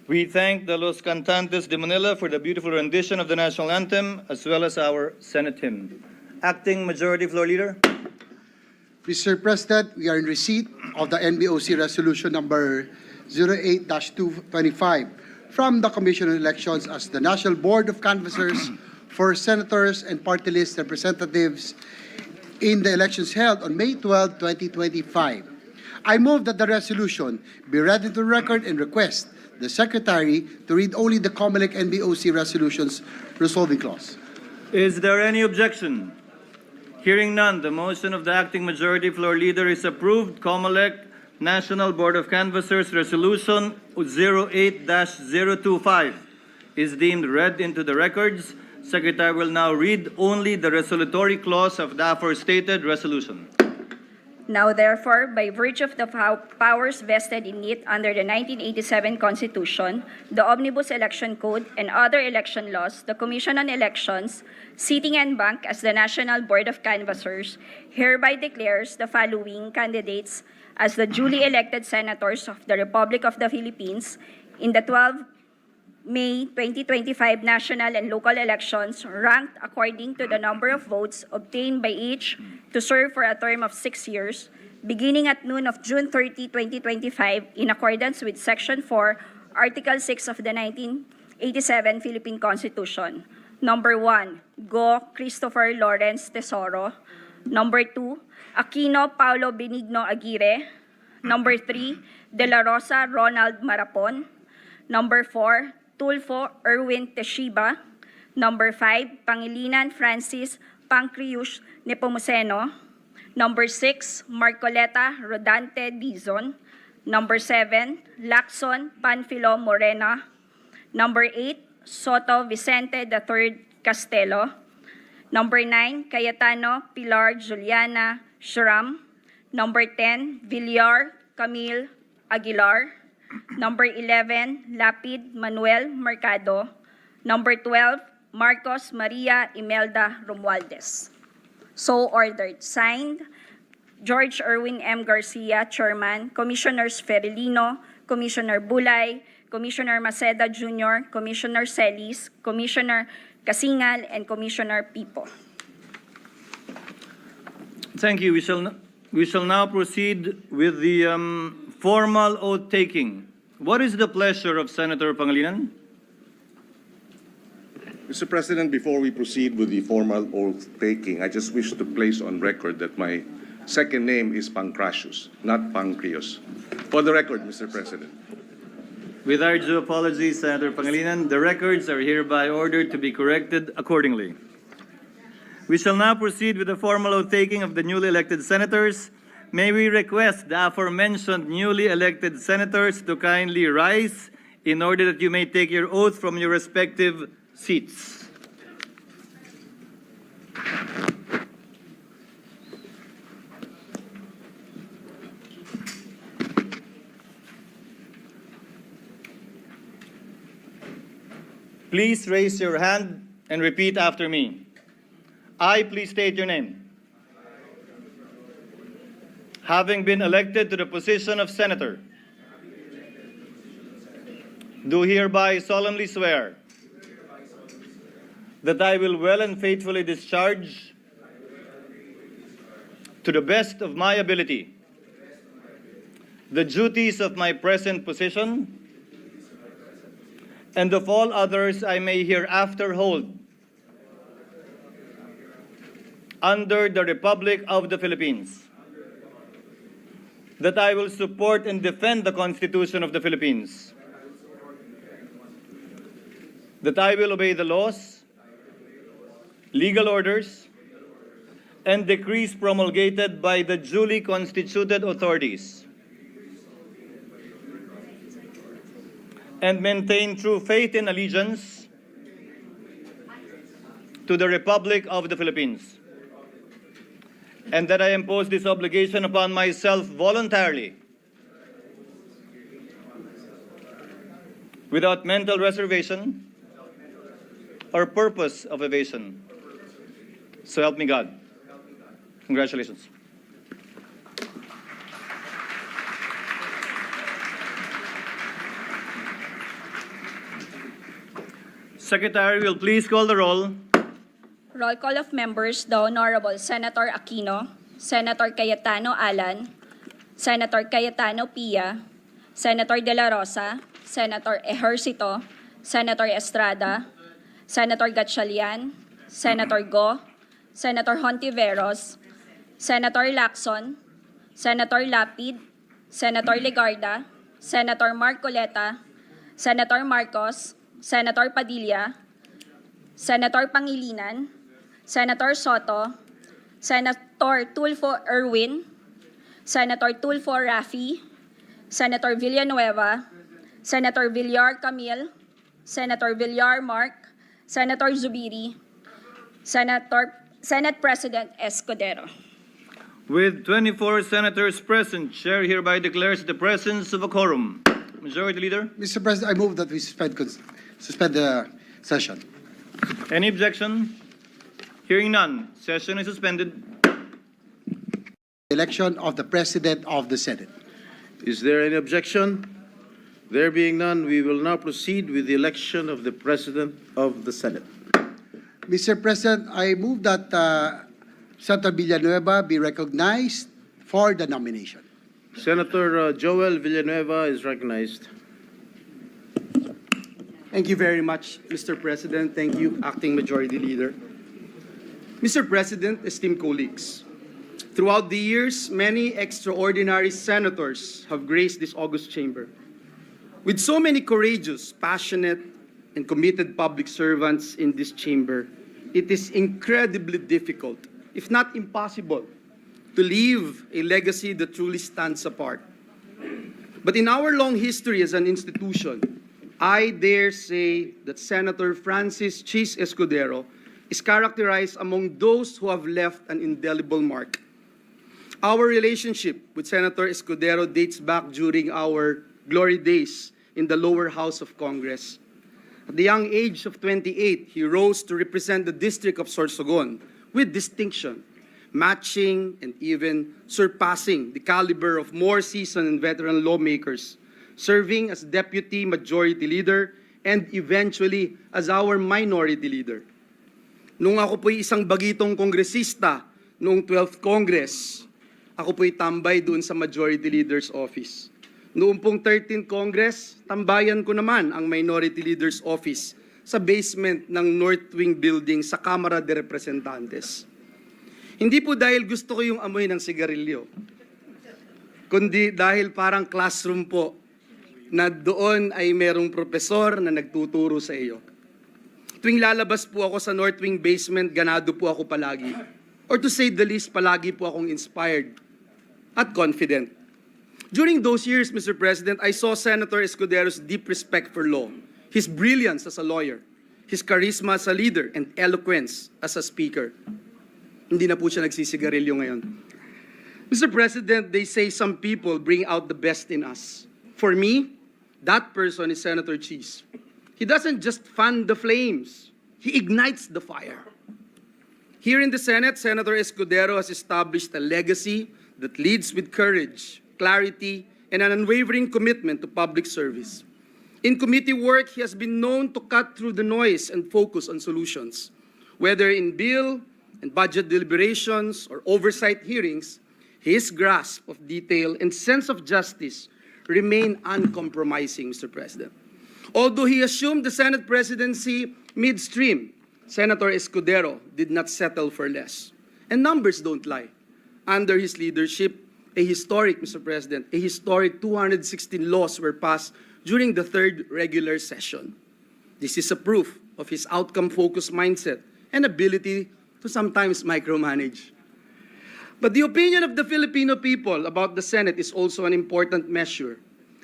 We thank the Los Cantantes de Manila for the beautiful rendition of the national anthem, as well as our Senate hymn. Acting Majority Floor Leader. Mr. President, we are in receipt of the NBOC Resolution number 08-225 from the Commission on Elections as the National Board of Canvassers for Senators and Party List Representatives in the elections held on May 12, 2025. I move that the resolution be read into record and request the Secretary to read only the COMELEC NBOC Resolutions Resolving Clause. Is there any objection? Hearing none, the motion of the Acting Majority Floor Leader is approved. COMELEC National Board of Canvassers Resolution 08-025 is deemed read into the records. Secretary will now read only the resolutory clause of the aforestated resolution. Now, therefore, by virtue of the powers vested in it under the 1987 Constitution, the Omnibus Election Code, and other election laws, the Commission on Elections, sitting en banc as the National Board of Canvassers, hereby declares the following candidates as the duly elected senators of the Republic of the Philippines in the 12 May 2025 national and local elections, ranked according to the number of votes obtained by each to serve for a term of 6 years, beginning at noon of June 30, 2025, in accordance with Section 4, Article 6 of the 1987 Philippine Constitution. Number 1, Go Christopher Lawrence Tesoro. Number 2, Aquino Paulo Benigno Aguirre. Number 3, De La Rosa Ronald Marapon. Number 4, Tulfo Erwin Teshiba. Number 5, Pangilinan Francis Pancreus Nepomuceno. Number 6, Marcoleta Rodante Dizon. Number 7, Lacson Panfilo Morena. Number 8, Soto Vicente III Castelo. Number 9, Cayetano Pilar Juliana Shram. Number 10, Villar Camille Aguilar. Number 11, Lapid Manuel Mercado. Number 12, Marcos Maria Imelda Romualdez. So ordered. Signed, George Erwin M. Garcia, Chairman, Commissioners Ferilino, Commissioner Bulay, Commissioner Maceda Jr., Commissioner Celis, Commissioner Casingal, and Commissioner Pipo. Thank you. We shall now proceed with the formal oath taking. What is the pleasure of Senator Pangilinan? Mr. President, before we proceed with the formal oath taking, I just wish to place on record that my second name is Pancratius, not Pancreus. For the record, Mr. President. With our due apologies, Senator Pangilinan, the records are hereby ordered to be corrected accordingly. We shall now proceed with the formal oath taking of the newly elected senators. May we request the aforementioned newly elected senators to kindly rise in order that you may take your oath from your respective seats. Please raise your hand and repeat after me. I, please state your name. Having been elected to the position of Senator, do hereby solemnly swear that I will well and faithfully discharge, to the best of my ability, the duties of my present position and of all others I may hereafter hold under the Republic of the Philippines, that I will support and defend the Constitution of the Philippines, that I will obey the laws, legal orders, and decrees promulgated by the duly constituted authorities, and maintain true faith and allegiance to the Republic of the Philippines, and that I impose this obligation upon myself voluntarily, without mental reservation or purpose of evasion. So help me God. Congratulations. Secretary will please call the roll. Roll call of members, the Honorable Senator Aquino, Senator Cayetano Alan, Senator Cayetano Pia, Senator De La Rosa, Senator Ejercito, Senator Estrada, Senator Gatchalian, Senator Go, Senator Hontiveros, Senator Lacson, Senator Lapid, Senator Legarda, Senator Marcoleta, Senator Marcos, Senator Padilla, Senator Pangilinan, Senator Soto, Senator Tulfo Erwin, Senator Tulfo Rafi, Senator Villanueva, Senator Villar Camille, Senator Villar Mark, Senator Zubiri, Senate President Escudero. With 24 senators present, Chair hereby declares the presence of a quorum. Majority Leader, Mr. President, I move that we suspend the session. any objection? Hearing none, session is suspended. Election of the President of the Senate. Is there any objection? There being none, we will now proceed with the election of the President of the Senate. Mr. President, I move that Senator Villanueva be recognized for the nomination. Senator Joel Villanueva is recognized. Thank you very much, Mr. President. Thank you, Acting Majority Leader. Mr. President, esteemed colleagues, throughout the years, many extraordinary senators have graced this august chamber. With so many courageous, passionate, and committed public servants in this chamber, it is incredibly difficult, if not impossible, to leave a legacy that truly stands apart. But in our long history as an institution, I dare say that Senator Francis Chis Escudero is characterized among those who have left an indelible mark. Our relationship with Senator Escudero dates back during our glory days in the lower house of Congress. At the young age of 28, he rose to represent the District of Sorsogon with distinction, matching and even surpassing the caliber of more seasoned and veteran lawmakers, serving as Deputy Majority Leader and eventually as our Minority Leader. Nung ako po'y isang bagitong kongresista noong 12th Congress, ako po'y tambay doon sa Majority Leader's office. Noong pong 13th Congress, tambayan ko naman ang Minority Leader's office sa basement ng North Wing Building sa Kamara de Representantes. Hindi po dahil gusto ko yung amoy ng sigarilyo, kundi dahil parang classroom po na doon ay merong profesor na nagtuturo sa iyo. Tuwing lalabas po ako sa North Wing basement, ganado po ako palagi. Or to say the least, palagi po akong inspired at confident. During those years, Mr. President, I saw Senator Escudero's deep respect for law, his brilliance as a lawyer, his charisma as a leader, and eloquence as a speaker. Hindi na po siya nagsisigarilyo ngayon. Mr. President, they say some people bring out the best in us. For me, that person is Senator Chis. He doesn't just fan the flames, he ignites the fire. Here in the Senate, Senator Escudero has established a legacy that leads with courage, clarity, and an unwavering commitment to public service. In committee work, he has been known to cut through the noise and focus on solutions. Whether in bill and budget deliberations or oversight hearings, his grasp of detail and sense of justice remain uncompromising, Mr. President. Although he assumed the Senate presidency midstream, Senator Escudero did not settle for less. And numbers don't lie. Under his leadership, a historic 216 laws were passed during the third regular session. This is a proof of his outcome-focused mindset and ability to sometimes micromanage. But the opinion of the Filipino people about the Senate is also an important measure.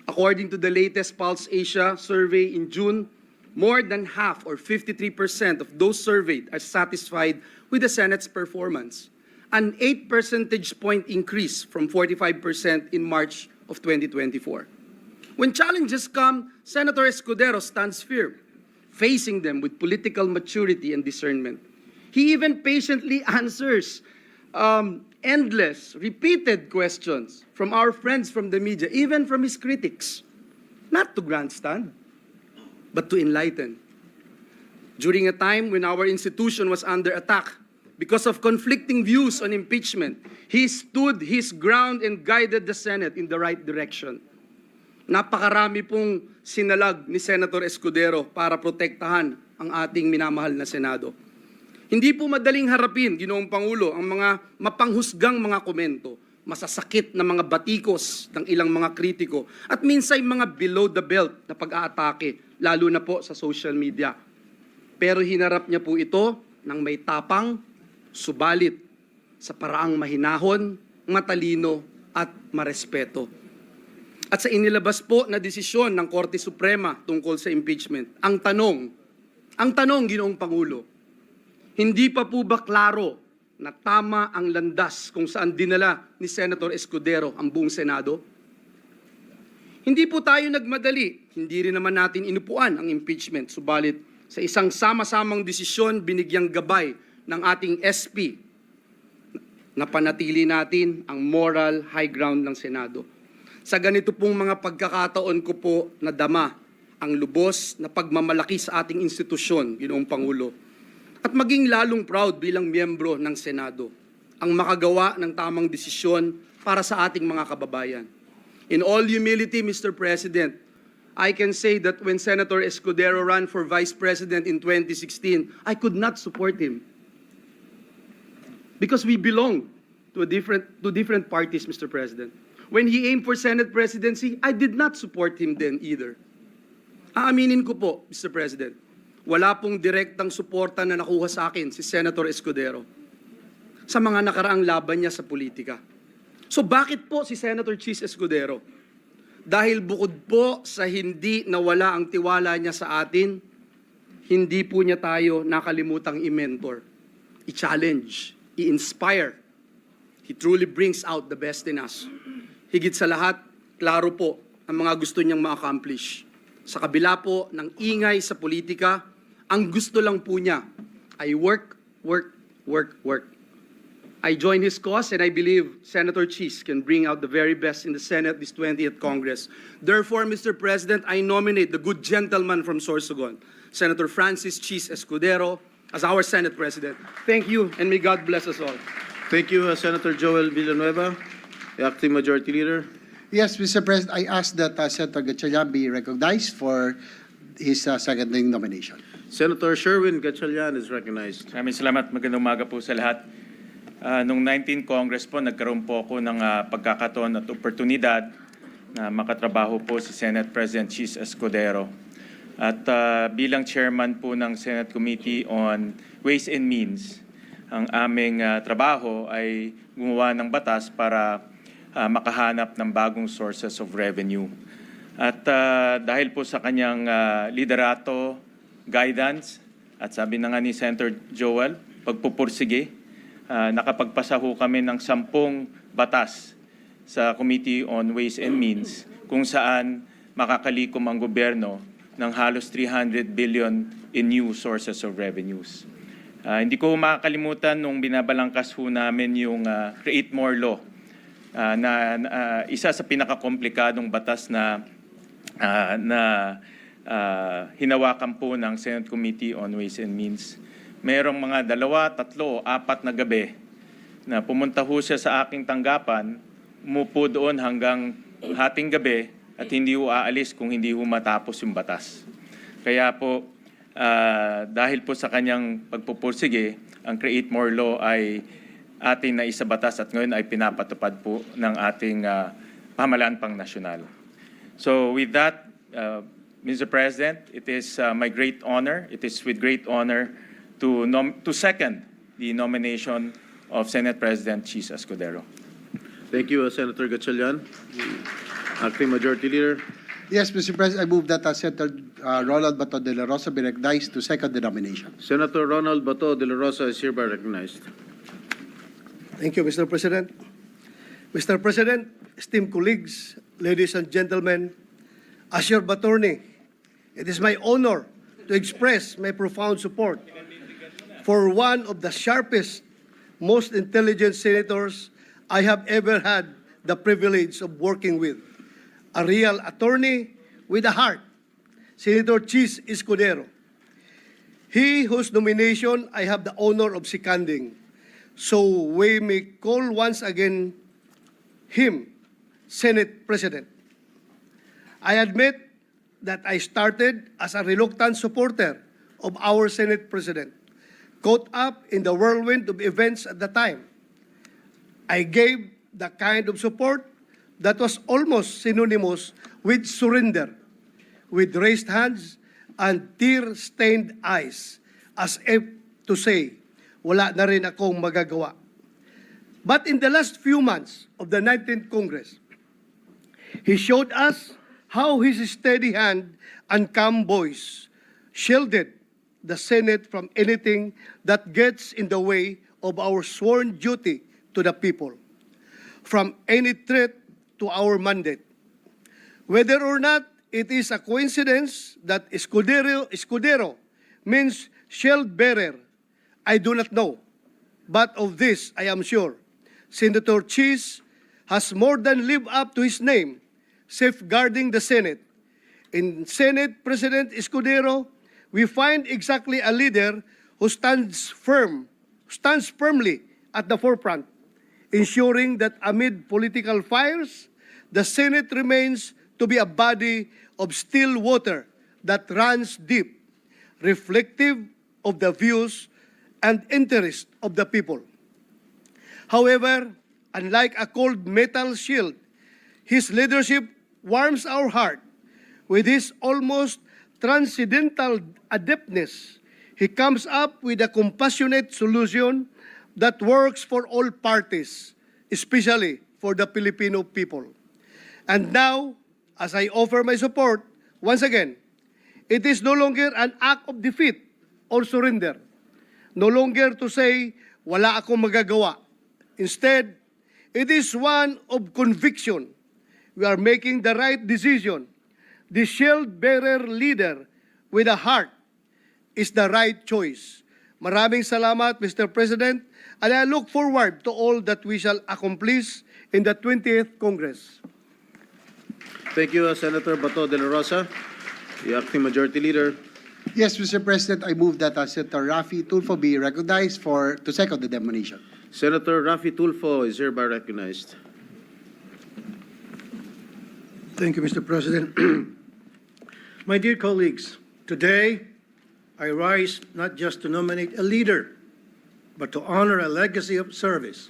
According to the latest Pulse Asia survey in June, more than half, or 53% of those surveyed, are satisfied with the Senate's performance, an 8 percentage point increase from 45% in March of 2024. When challenges come, Senator Escudero stands firm, facing them with political maturity and discernment. He even patiently answers endless, repeated questions from our friends from the media, even from his critics, not to grandstand, but to enlighten. During a time when our institution was under attack because of conflicting views on impeachment, he stood his ground and guided the Senate in the right direction. Napakarami pong sinalag ni Senator Escudero para protektahan ang ating minamahal na Senado. Hindi po madaling harapin, Ginoong Pangulo, ang mga mapanghusgang mga komento, masasakit na mga batikos ng ilang mga kritiko, at minsan mga below the belt na pag-aatake, lalo na po sa social media. Pero hinarap niya po ito ng may tapang, subalit sa paraang mahinahon, matalino at marespeto. At sa inilabas po na desisyon ng Korte Suprema tungkol sa impeachment, ang tanong, Ginoong Pangulo, hindi pa po ba klaro na tama ang landas kung saan dinala ni Senator Escudero ang buong Senado? Hindi po tayo nagmadali, hindi rin naman natin inupuan ang impeachment, subalit sa isang sama-samang desisyon binigyang gabay ng ating SP na panatili natin ang moral high ground ng Senado. Sa ganito pong mga pagkakataon ko po nadama ang lubos na pagmamalaki sa ating institusyon, Ginoong Pangulo, at maging lalong proud bilang miyembro ng Senado ang makagawa ng tamang desisyon para sa ating mga kababayan. In all humility, Mr. President, I can say that when Senator Escudero ran for Vice President in 2016, I could not support him. Because we belong to different parties, Mr. President. When he aimed for Senate presidency, I did not support him then either. Aaminin ko po, Mr. President, wala pong direktang suporta na nakuha sa akin si Senator Escudero sa mga nakaraang laban niya sa politika. So bakit po si Senator Chis Escudero? Dahil bukod po sa hindi nawala ang tiwala niya sa atin, hindi po niya tayo nakalimutang i-mentor, i-challenge, i-inspire. He truly brings out the best in us. Higit sa lahat, klaro po ang mga gusto niyang ma-accomplish. Sa kabila po ng ingay sa politika, ang gusto lang po niya ay work, work, work, work. I join his cause and I believe Senator Chis can bring out the very best in the Senate this 20th Congress. Therefore, Mr. President, I nominate the good gentleman from Sorsogon, Senator Francis Chis Escudero, as our Senate President. Thank you and may God bless us all. Thank you, Senator Joel Villanueva, the Acting Majority Leader. Yes, Mr. President, I ask that Senator Gatchalian be recognized for his seconding nomination. Senator Sherwin Gatchalian is recognized. Maraming salamat. Magandang umaga po sa lahat. Noong 19 Congress po, nagkaroon po ako ng pagkakataon at oportunidad na makatrabaho po si Senate President Chis Escudero. At bilang chairman po ng Senate Committee on Ways and Means, ang aming trabaho ay gumawa ng batas para makahanap ng bagong sources of revenue. At dahil po sa kanyang liderato, guidance, at sabi na nga ni Senator Joel, pagpupursige, nakapagpasa ho kami ng 10 batas sa Committee on Ways and Means kung saan makakalikom ang gobyerno ng halos 300 billion in new sources of revenues. Hindi ko makakalimutan nung binabalangkas ho namin yung Create More Law, na isa sa pinakakomplikadong batas na hinawakan po ng Senate Committee on Ways and Means. Mayroong mga 2, 3, 4 na gabi na pumunta ho siya sa aking tanggapan, umupo doon hanggang hating gabi at hindi ho aalis kung hindi ho matapos yung batas. Kaya po, dahil po sa kanyang pagpupursige, ang Create More Law ay ating na isabatas at ngayon ay pinapatupad po ng ating pamahalaan pang nasyonal. So with that, Mr. President, it is my great honor, it is with great honor to second the nomination of Senate President Chis Escudero. Thank you, Senator Gatchalian. Acting Majority Leader. Yes, Mr. President, I move that Senator Ronald Bato de la Rosa be recognized to second the nomination. Senator Ronald Bato de la Rosa is hereby recognized. Thank you, Mr. President. Mr. President, esteemed colleagues, ladies and gentlemen, as your attorney, it is my honor to express my profound support for one of the sharpest, most intelligent senators I have ever had the privilege of working with. A real attorney with a heart, Senator Chis Escudero. he whose nomination I have the honor of seconding. So we may call once again him Senate President. I admit that I started as a reluctant supporter of our Senate President, caught up in the whirlwind of events at the time. I gave the kind of support that was almost synonymous with surrender, with raised hands and tear-stained eyes, as if to say, wala na rin akong magagawa. But in the last few months of the 19th Congress, he showed us how his steady hand and calm voice shielded the Senate from anything that gets in the way of our sworn duty to the people, from any threat to our mandate. Whether or not it is a coincidence that escudero means shield bearer, I do not know. But of this, I am sure, Senator Cheese has more than lived up to his name, safeguarding the Senate. In Senate President Escudero, we find exactly a leader who stands firmly at the forefront, ensuring that amid political fires, the Senate remains to be a body of still water that runs deep, reflective of the views and interests of the people. However, unlike a cold metal shield, his leadership warms our heart. With his almost transcendental adeptness, he comes up with a compassionate solution that works for all parties, especially for the Filipino people. And now, as I offer my support, once again, it is no longer an act of defeat or surrender. No longer to say, wala akong magagawa. Instead, it is one of conviction. We are making the right decision. The shield-bearer leader with a heart is the right choice. Maraming salamat, Mr. President, and I look forward to all that we shall accomplish in the 20th Congress. Thank you, Senator Bato de la Rosa, the acting majority leader. Yes, Mr. President, I move that Senator Raffy Tulfo be recognized to second the nomination. Senator Raffy Tulfo is hereby recognized. Thank you, Mr. President. My dear colleagues, today I rise not just to nominate a leader, but to honor a legacy of service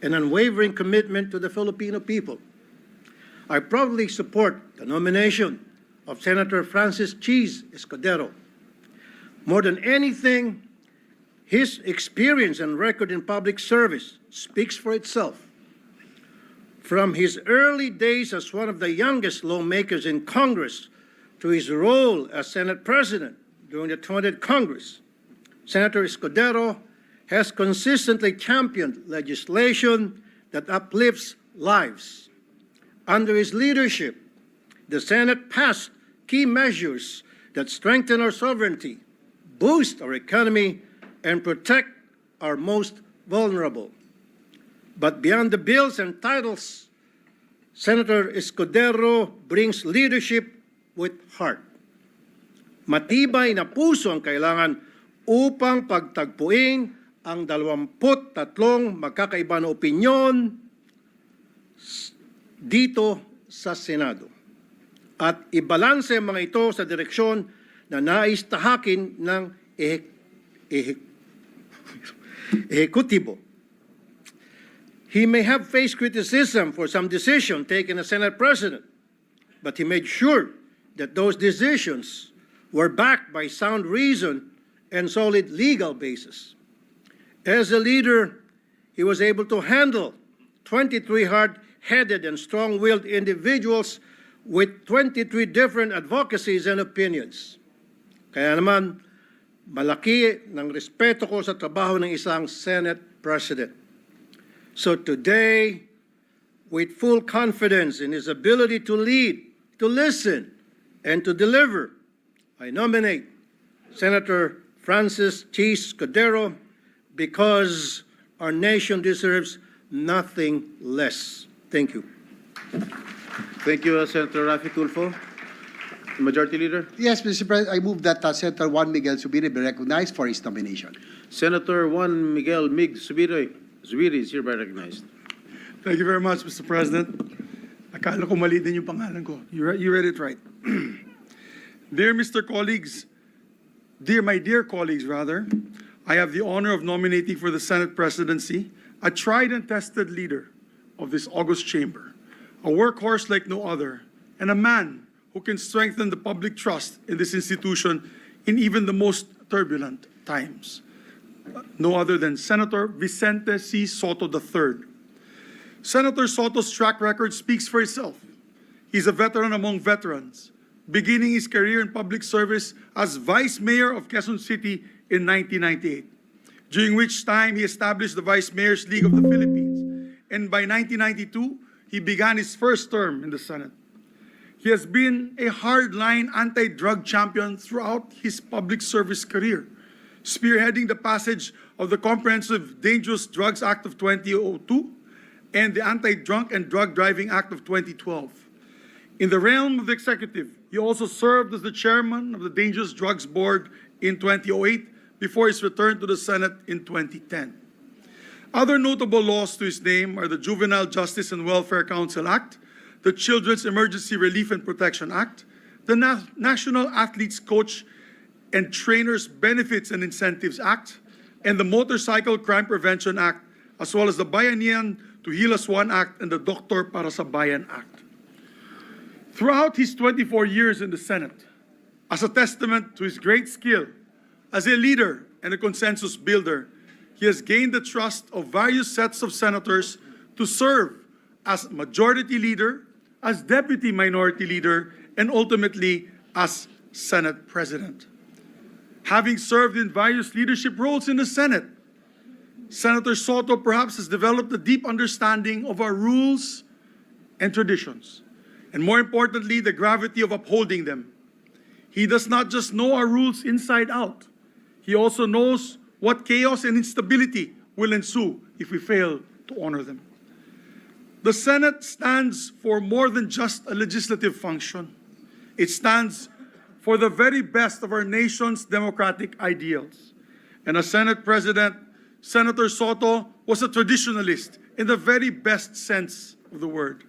and unwavering commitment to the Filipino people. I proudly support the nomination of Senator Francis Cheese Escudero. More than anything, his experience and record in public service speaks for itself. From his early days as one of the youngest lawmakers in Congress to his role as Senate President during the 20th Congress, Senator Escudero has consistently championed legislation that uplifts lives. Under his leadership, the Senate passed key measures that strengthen our sovereignty, boost our economy, and protect our most vulnerable. But beyond the bills and titles, Senator Escudero brings leadership with heart. Matibay na puso ang kailangan upang pagtagpuin ang 23 magkakaiba na opinyon dito sa Senado at ibalanse ang mga ito sa direksyon na nais tahakin ng ehekutibo. He may have faced criticism for some decision taken as Senate President, but he made sure that those decisions were backed by sound reason and solid legal basis. As a leader, he was able to handle 23 hard-headed and strong-willed individuals with 23 different advocacies and opinions. Kaya naman, malaki ng respeto ko sa trabaho ng isang Senate President. So today, with full confidence in his ability to lead, to listen, and to deliver, I nominate Senator Francis Cheese Escudero because our nation deserves nothing less. Thank you. Thank you, Senator Raffy Tulfo. Majority Leader. Yes, Mr. President, I move that Senator Juan Miguel Zubiri be recognized for his nomination. Senator Juan Miguel Mig Zubiri is hereby recognized. Thank you very much, Mr. President. Akala ko mali din yung pangalan ko. You read it right. Dear my dear colleagues, I have the honor of nominating for the Senate presidency a tried and tested leader of this august chamber, a workhorse like no other, and a man who can strengthen the public trust in this institution in even the most turbulent times. No other than Senator Vicente C. Soto III. Senator Soto's track record speaks for itself. He's a veteran among veterans, beginning his career in public service as Vice Mayor of Quezon City in 1998, during which time he established the Vice Mayor's League of the Philippines, and by 1992, he began his first term in the Senate. He has been a hardline anti-drug champion throughout his public service career, spearheading the passage of the Comprehensive Dangerous Drugs Act of 2002 and the Anti-Drunk and Drug Driving Act of 2012. In the realm of the executive, he also served as the chairman of the Dangerous Drugs Board in 2008 before his return to the Senate in 2010. Other notable laws to his name are the Juvenile Justice and Welfare Council Act, the Children's Emergency Relief and Protection Act, the National Athletes Coach and Trainers Benefits and Incentives Act, and the Motorcycle Crime Prevention Act, as well as the Bayanihan to Heal As One Act and the Doktor Para sa Bayan Act. Throughout his 24 years in the Senate, as a testament to his great skill as a leader and a consensus builder, he has gained the trust of various sets of senators to serve as Majority Leader, as Deputy Minority Leader, and ultimately as Senate President. Having served in various leadership roles in the Senate, Senator Soto perhaps has developed a deep understanding of our rules and traditions, and more importantly, the gravity of upholding them. He does not just know our rules inside out, he also knows what chaos and instability will ensue if we fail to honor them. The Senate stands for more than just a legislative function. It stands for the very best of our nation's democratic ideals. And as Senate President, Senator Soto was a traditionalist in the very best sense of the word,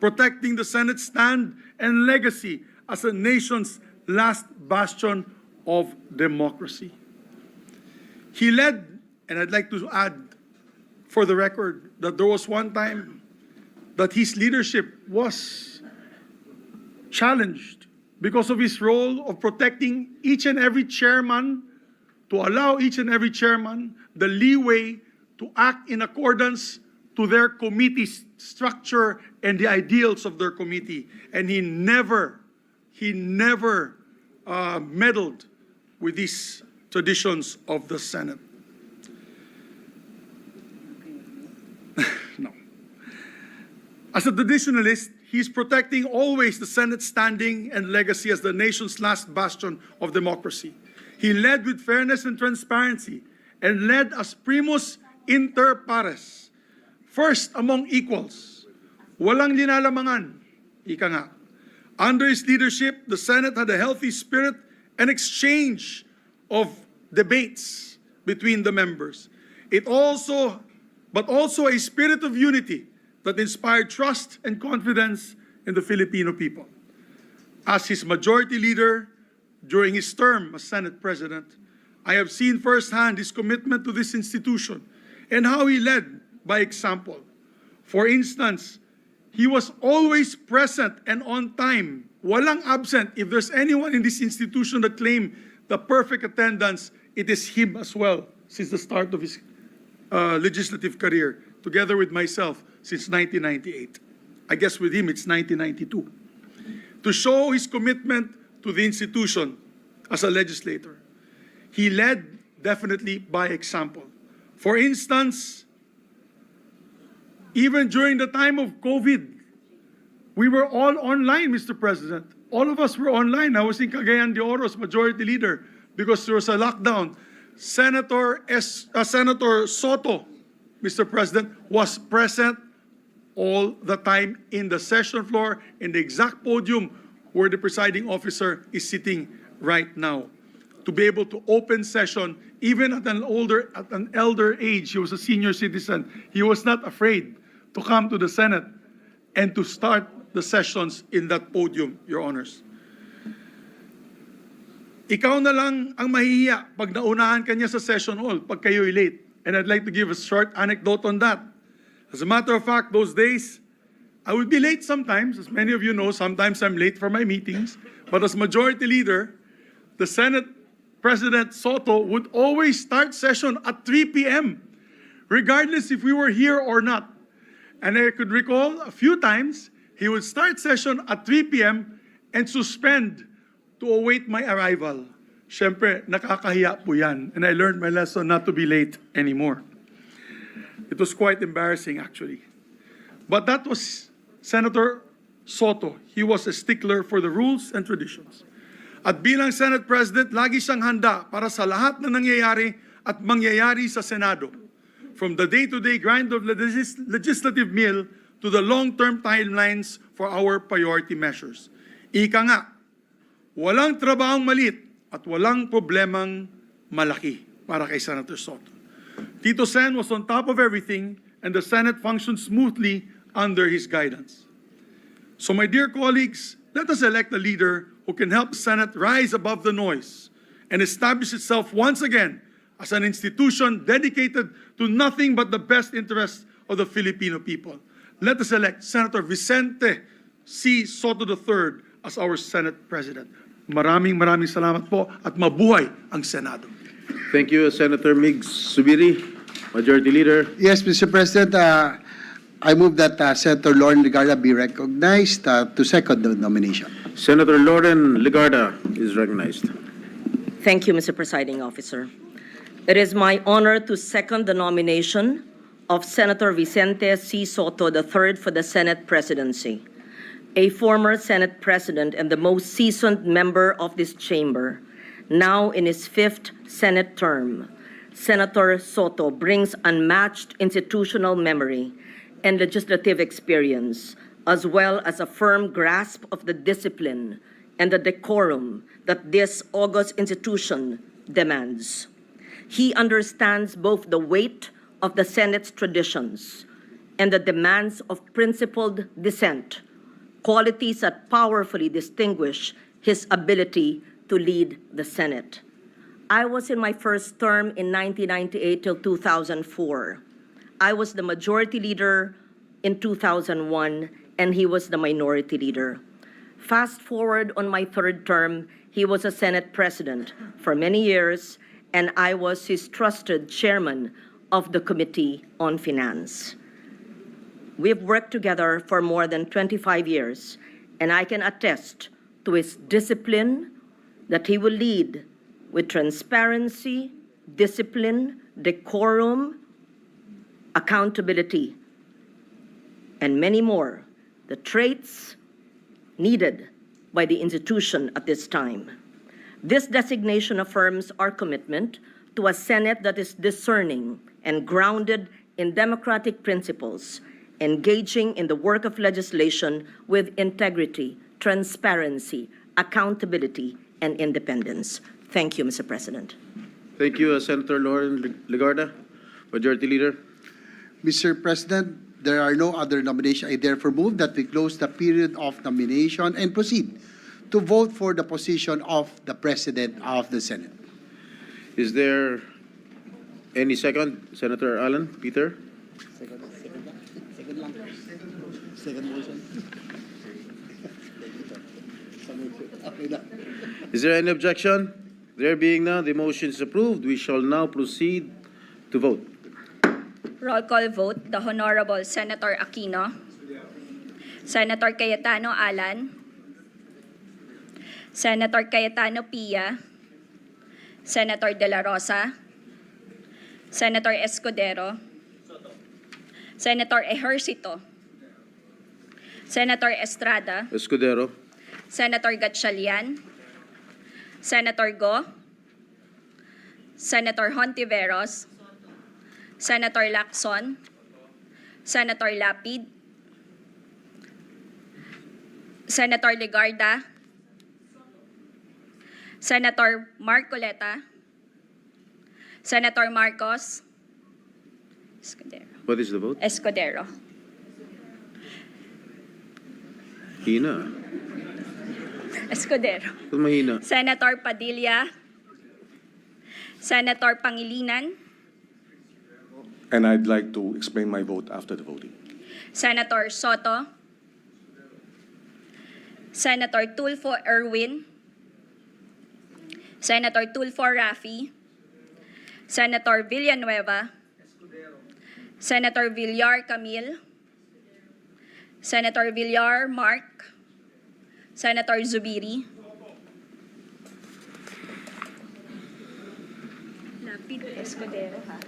protecting the Senate's stand and legacy as a nation's last bastion of democracy. He led, and I'd like to add for the record that there was one time that his leadership was challenged because of his role of protecting each and every chairman, to allow each and every chairman the leeway to act in accordance to their committee structure and the ideals of their committee. And he never meddled with these traditions of the Senate. No. As a traditionalist, he's protecting always the Senate's standing and legacy as the nation's last bastion of democracy. He led with fairness and transparency and led as primus inter pares, first among equals. Walang linalamangan, ika nga. Under his leadership, the Senate had a healthy spirit and exchange of debates between the members. But also a spirit of unity that inspired trust and confidence in the Filipino people. As his majority leader during his term as Senate President, I have seen firsthand his commitment to this institution and how he led by example. For instance, he was always present and on time, walang absent. If there's anyone in this institution that claimed the perfect attendance, it is him as well since the start of his legislative career, together with myself since 1998. I guess with him it's 1992. To show his commitment to the institution as a legislator, he led definitely by example. For instance, even during the time of COVID, we were all online, Mr. President. All of us were online. I was in Cagayan de Oro as Majority Leader because there was a lockdown. Senator Soto, Mr. President, was present all the time in the session floor, in the exact podium where the presiding officer is sitting right now. To be able to open session, even at an elder age, he was a senior citizen. He was not afraid to come to the Senate and to start the sessions in that podium, Your Honors. Ikaw na lang ang mahihiya pag naunahan ka niya sa session hall pag kayo'y late. And I'd like to give a short anecdote on that. As a matter of fact, those days, I would be late sometimes. As many of you know, sometimes I'm late for my meetings. But as Majority Leader, the Senate President Soto would always start session at 3 p.m., regardless if we were here or not. And I could recall a few times, he would start session at 3 p.m. and suspend to await my arrival. Siyempre, nakakahiya po yan. And I learned my lesson not to be late anymore. It was quite embarrassing, actually. But that was Senator Soto. He was a stickler for the rules and traditions. At bilang Senate President, lagi siyang handa para sa lahat na nangyayari at mangyayari sa Senado. From the day-to-day grind of legislative meal to the long-term timelines for our priority measures. Ika nga, walang trabahong malit at walang problemang malaki para kay Senator Soto. Tito Sen was on top of everything and the Senate functioned smoothly under his guidance. So my dear colleagues, let us elect a leader who can help the Senate rise above the noise and establish itself once again as an institution dedicated to nothing but the best interests of the Filipino people. Let us elect Senator Vicente C. Soto III as our Senate President. Maraming salamat po at mabuhay ang Senado. Thank you, Senator Migs Subiri, Majority Leader. Yes, Mr. President, I move that Senator Lauren Legarda be recognized to second the nomination. Senator Lauren Legarda is recognized. Thank you, Mr. Presiding Officer. It is my honor to second the nomination of Senator Vicente C. Soto III for the Senate presidency. A former Senate President and the most seasoned member of this chamber, now in his 5th Senate term, Senator Soto brings unmatched institutional memory and legislative experience, as well as a firm grasp of the discipline and the decorum that this august institution demands. He understands both the weight of the Senate's traditions and the demands of principled dissent, qualities that powerfully distinguish his ability to lead the Senate. I was in my first term in 1998 till 2004. I was the majority leader in 2001, and he was the minority leader. Fast forward on my third term, he was a Senate president for many years, and I was his trusted chairman of the Committee on Finance. We've worked together for more than 25 years, and I can attest to his discipline that he will lead with transparency, discipline, decorum, accountability, and many more, the traits needed by the institution at this time. This designation affirms our commitment to a Senate that is discerning and grounded in democratic principles, engaging in the work of legislation with integrity, transparency, accountability, and independence. Thank you, Mr. President. Thank you, Senator Lauren Legarda, Majority Leader. Mr. President, there are no other nominations. I therefore move that we close the period of nomination and proceed to vote for the position of the President of the Senate. Is there any second? Senator Alan, Peter? Is there any objection? There being none, the motion is approved. We shall now proceed to vote. Roll call vote, the Honorable Senator Aquino, Senator Cayetano Alan, Senator Cayetano Pia, Senator De La Rosa, Senator Escudero, Senator Ejercito, Senator Estrada, Escudero, Senator Gatchalian, Senator Go, Senator Hontiveros, Senator Lacson, Senator Lapid, Senator Legarda, Senator Marcoleta, Senator Marcos Escudero. What is the vote? Escudero. Hina. Escudero. Ba't mahina? Senator Padilla, Senator Pangilinan, And I'd like to explain my vote after the voting. Senator Soto, Senator Tulfo Erwin, Senator Tulfo Rafi, Senator Villanueva, Senator Villar Camille, Senator Villar Mark, Senator Zubiri. Lapid Escudero, ha?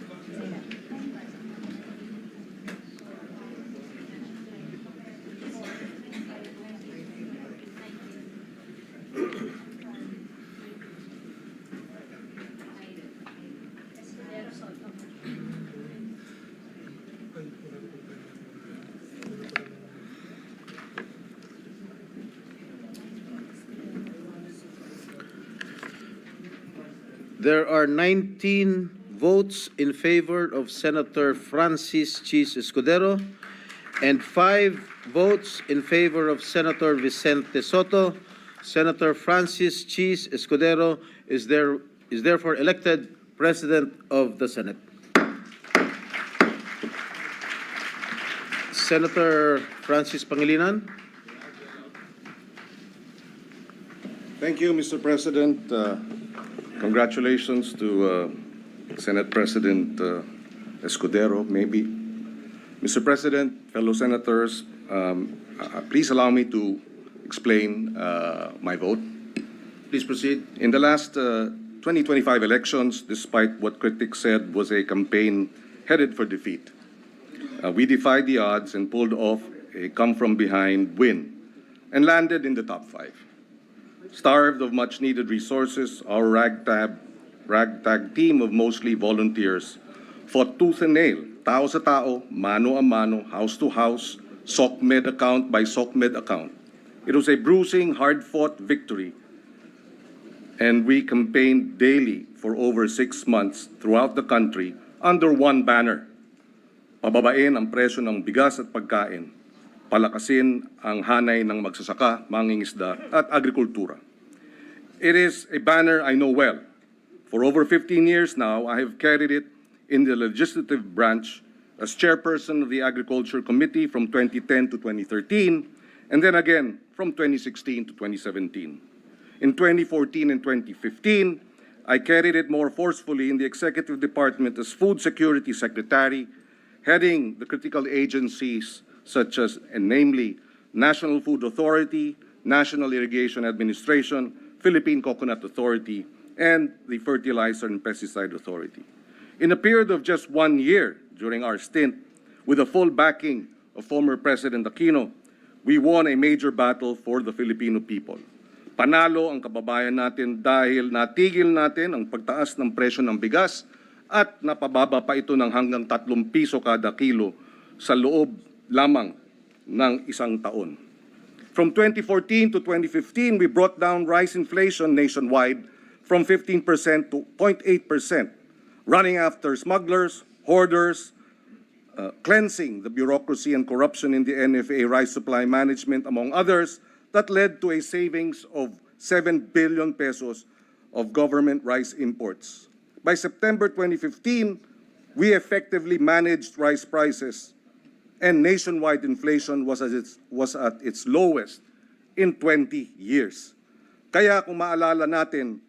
There are 19 votes in favor of Senator Francis Chis Escudero and 5 votes in favor of Senator Vicente Soto. Senator Francis Chis Escudero is therefore elected President of the Senate. Senator Francis Pangilinan. Thank you, Mr. President. Congratulations to Senate President Escudero, maybe. Mr. President, fellow senators, please allow me to explain my vote. Please proceed. In the last 2025 elections, despite what critics said was a campaign headed for defeat, we defied the odds and pulled off a come-from-behind win and landed in the top 5. Starved of much-needed resources, our ragtag team of mostly volunteers fought tooth and nail, tao sa tao, mano a mano, house to house, SOCMED account by SOCMED account. It was a bruising, hard-fought victory, and we campaigned daily for over 6 months throughout the country under one banner. Pababain ang presyo ng bigas at pagkain, palakasin ang hanay ng magsasaka, mangingisda at agrikultura. It is a banner I know well. For over 15 years now, I have carried it in the legislative branch as chairperson of the Agriculture Committee from 2010 to 2013, and then again from 2016 to 2017. In 2014 and 2015, I carried it more forcefully in the Executive Department as Food Security Secretary, heading the critical agencies such as, and namely, National Food Authority, National Irrigation Administration, Philippine Coconut Authority, and the Fertilizer and Pesticide Authority. In a period of just 1 year during our stint, with the full backing of former President Aquino, we won a major battle for the Filipino people. Panalo ang kababayan natin dahil natigil natin ang pagtaas ng presyo ng bigas at napababa pa ito ng hanggang 3 piso kada kilo sa loob lamang ng 1 taon. From 2014 to 2015, we brought down rice inflation nationwide from 15% to 0.8%, running after smugglers, hoarders, cleansing the bureaucracy and corruption in the NFA rice supply management, among others, that led to a savings of 7 billion pesos of government rice imports. By September 2015, we effectively managed rice prices, and nationwide inflation was at its lowest in 20 years. Kaya kung maalala natin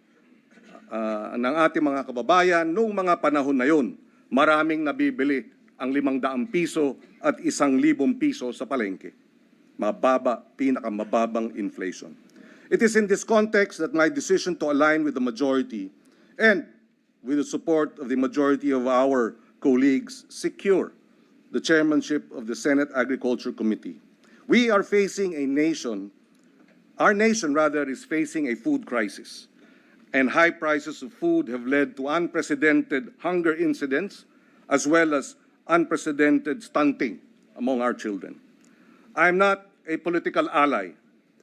ng ating mga kababayan, noong mga panahon na yun, maraming nabibili ang 500 piso at 1,000 piso sa palengke. Pinakamababang inflation. It is in this context that my decision to align with the majority and with the support of the majority of our colleagues secure the chairmanship of the Senate Agriculture Committee. We are facing our nation is facing a food crisis, and high prices of food have led to unprecedented hunger incidents as well as unprecedented stunting among our children. I am not a political ally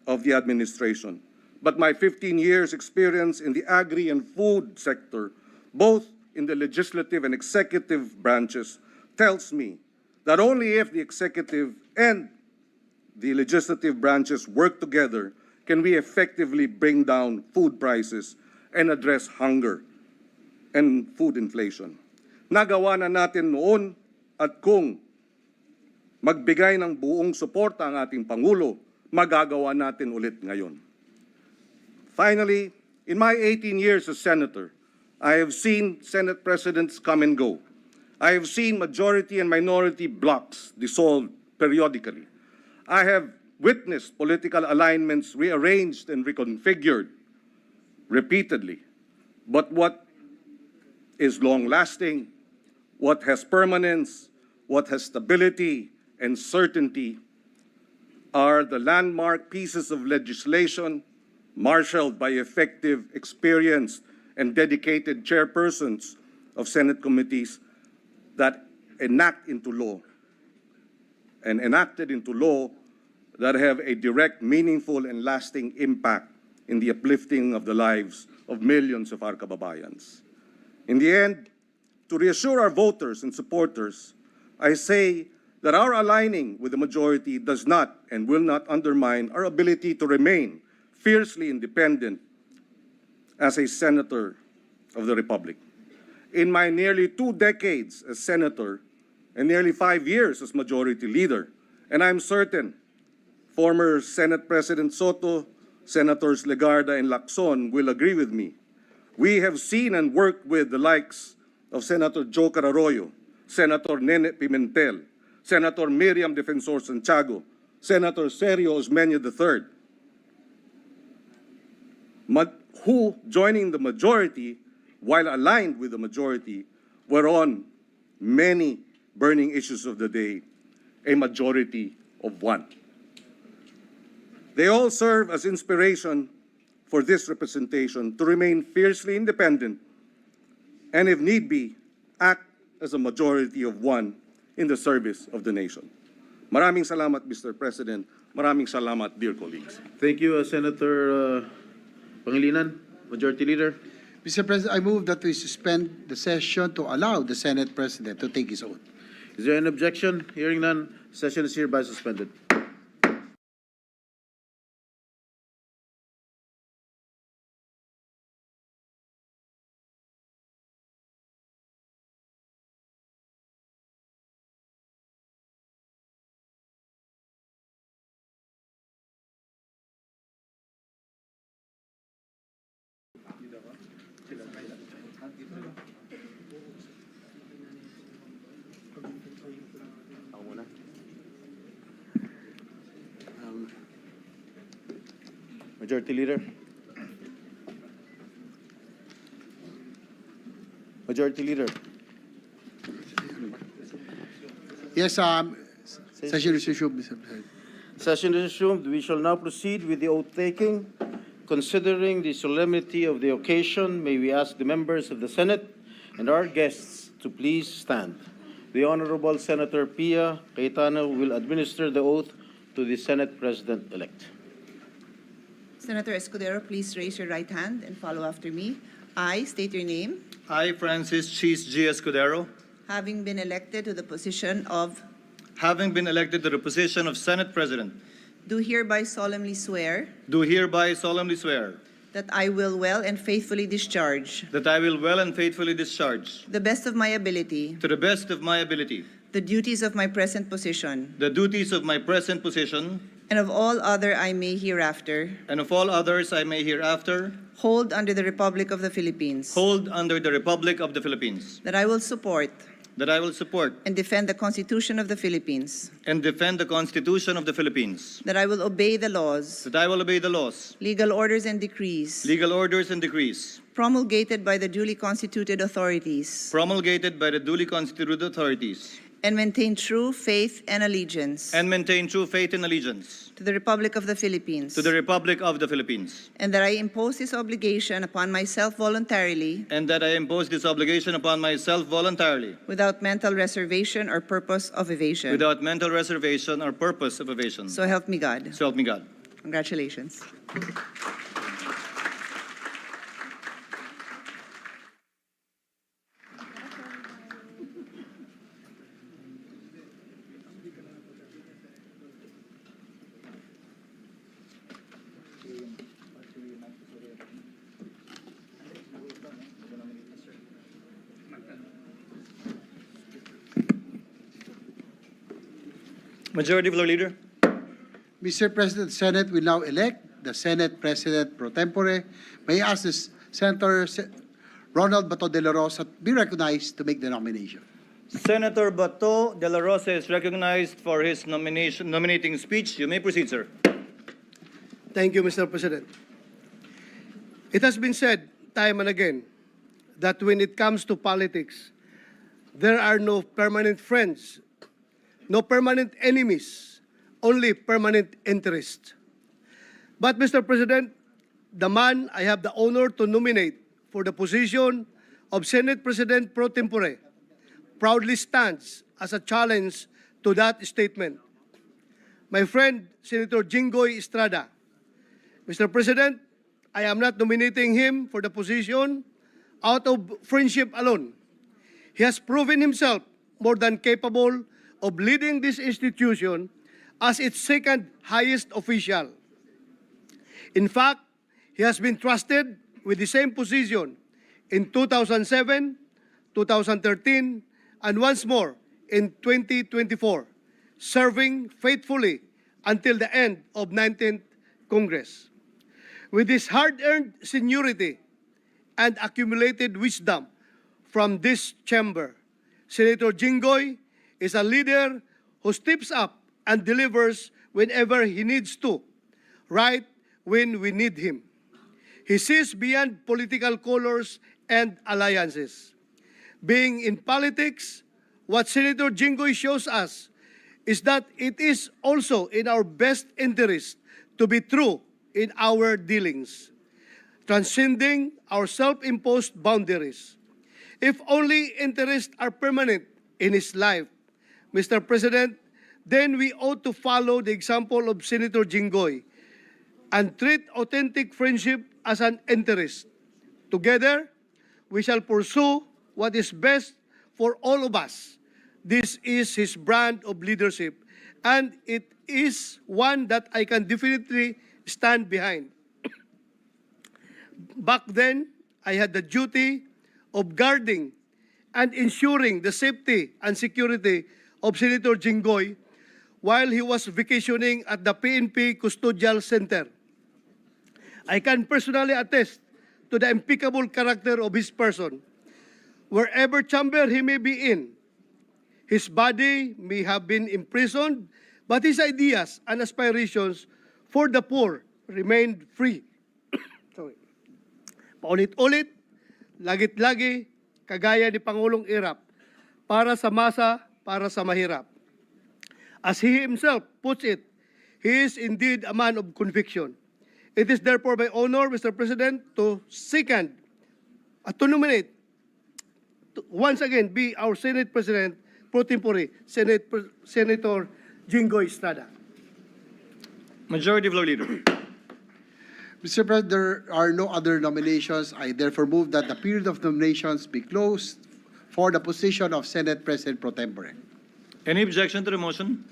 of the administration, but my 15 years experience in the agri and food sector, both in the legislative and executive branches, tells me that only if the executive and the legislative branches work together can we effectively bring down food prices and address hunger and food inflation. Nagawa na natin noon at kung magbigay ng buong suporta ang ating Pangulo, magagawa natin ulit ngayon. Finally, in my 18 years as senator, I have seen Senate presidents come and go. I have seen majority and minority blocs dissolved periodically. I have witnessed political alignments rearranged and reconfigured repeatedly. But what is long-lasting, what has permanence, what has stability and certainty are the landmark pieces of legislation marshaled by effective, experienced, and dedicated chairpersons of Senate committees that enact into law and enacted into law that have a direct, meaningful, and lasting impact in the uplifting of the lives of millions of our kababayans. In the end, to reassure our voters and supporters, I say that our aligning with the majority does not and will not undermine our ability to remain fiercely independent as a senator of the Republic. In my nearly 2 decades as senator and nearly 5 years as majority leader, and I'm certain former Senate President Soto, Senators Legarda and Lacson will agree with me. We have seen and worked with the likes of Senator Joker Arroyo, Senator Nene Pimentel, Senator Miriam Defensor Santiago, Senator Sergio Osmeña III, who, joining the majority, while aligned with the majority, were on many burning issues of the day, a majority of one. They all serve as inspiration for this representation to remain fiercely independent and, if need be, act as a majority of one in the service of the nation. Maraming salamat, Mr. President. Maraming salamat, dear colleagues. Thank you, Senator Pangilinan, Majority Leader. Mr. President, I move that we suspend the session to allow the Senate President to take his oath. Is there an objection? Hearing none, session is hereby suspended. Majority Leader. Majority Leader. Yes, session is resumed, Mr. President. Session is resumed. We shall now proceed with the oath-taking. Considering the solemnity of the occasion, may we ask the members of the Senate and our guests to please stand. The Honorable Senator Pia Cayetano will administer the oath to the Senate President-elect. Senator Escudero, please raise your right hand and follow after me. I state your name. I, Francis Cheese G. Escudero, Having been elected to the position of, having been elected to the position of Senate President, do hereby solemnly swear do hereby solemnly swear that I will well and faithfully discharge, that I will well and faithfully discharge, to the best of my ability, to the best of my ability, the duties of my present position, the duties of my present position, and of all other I may hereafter and of all others I may hereafter hold under the Republic of the Philippines, hold under the Republic of the Philippines, that I will support that I will support and defend the Constitution of the Philippines, and defend the Constitution of the Philippines, that I will obey the laws, that I will obey the laws, legal orders and decrees legal orders and decrees promulgated by the duly constituted authorities, promulgated by the duly constituted authorities, and maintain true faith and allegiance and maintain true faith and allegiance to the Republic of the Philippines, to the Republic of the Philippines, and that I impose this obligation upon myself voluntarily and that I impose this obligation upon myself voluntarily, without mental reservation or purpose of evasion. without mental reservation or purpose of evasion. So help me God. So help me God. Congratulations. Majority Floor Leader. Mr. President, the Senate will now elect the Senate President pro tempore. May I ask this Senator Ronald Bato de la Rosa be recognized to make the nomination. Senator Bato de la Rosa is recognized for his nominating speech. You may proceed, sir. Thank you, Mr. President. It has been said time and again that when it comes to politics, there are no permanent friends, no permanent enemies, only permanent interests. But, Mr. President, the man I have the honor to nominate for the position of Senate President pro tempore proudly stands as a challenge to that statement. My friend, Senator Jinggoy Estrada. Mr. President, I am not nominating him for the position out of friendship alone. He has proven himself more than capable of leading this institution as its second highest official. In fact, he has been trusted with the same position in 2007, 2013, and once more in 2024, serving faithfully until the end of 19th Congress. With his hard-earned seniority and accumulated wisdom from this chamber, Senator Jinggoy is a leader who steps up and delivers whenever he needs to, right when we need him. He sees beyond political colors and alliances. Being in politics, what Senator Jinggoy shows us is that it is also in our best interest to be true in our dealings, transcending our self-imposed boundaries. If only interests are permanent in his life, Mr. President, then we ought to follow the example of Senator Jinggoy and treat authentic friendship as an interest. Together, we shall pursue what is best for all of us. This is his brand of leadership, and it is one that I can definitely stand behind. Back then, I had the duty of guarding and ensuring the safety and security of Senator Jinggoy while he was vacationing at the PNP Custodial Center. I can personally attest to the impeccable character of his person. Wherever chamber he may be in, his body may have been imprisoned, but his ideas and aspirations for the poor remained free. Sorry. Paulit-ulit, lagit-lagi, kagaya ni Pangulong Irap, para sa masa, para sa mahirap. As he himself puts it, he is indeed a man of conviction. It is therefore my honor, Mr. President, to nominate, to once again be our Senate President pro tempore, Senator Jinggoy Estrada. Majority Floor Leader. Mr. President, there are no other nominations. I therefore move that the period of nominations be closed for the position of Senate President pro tempore. Any objection to the motion?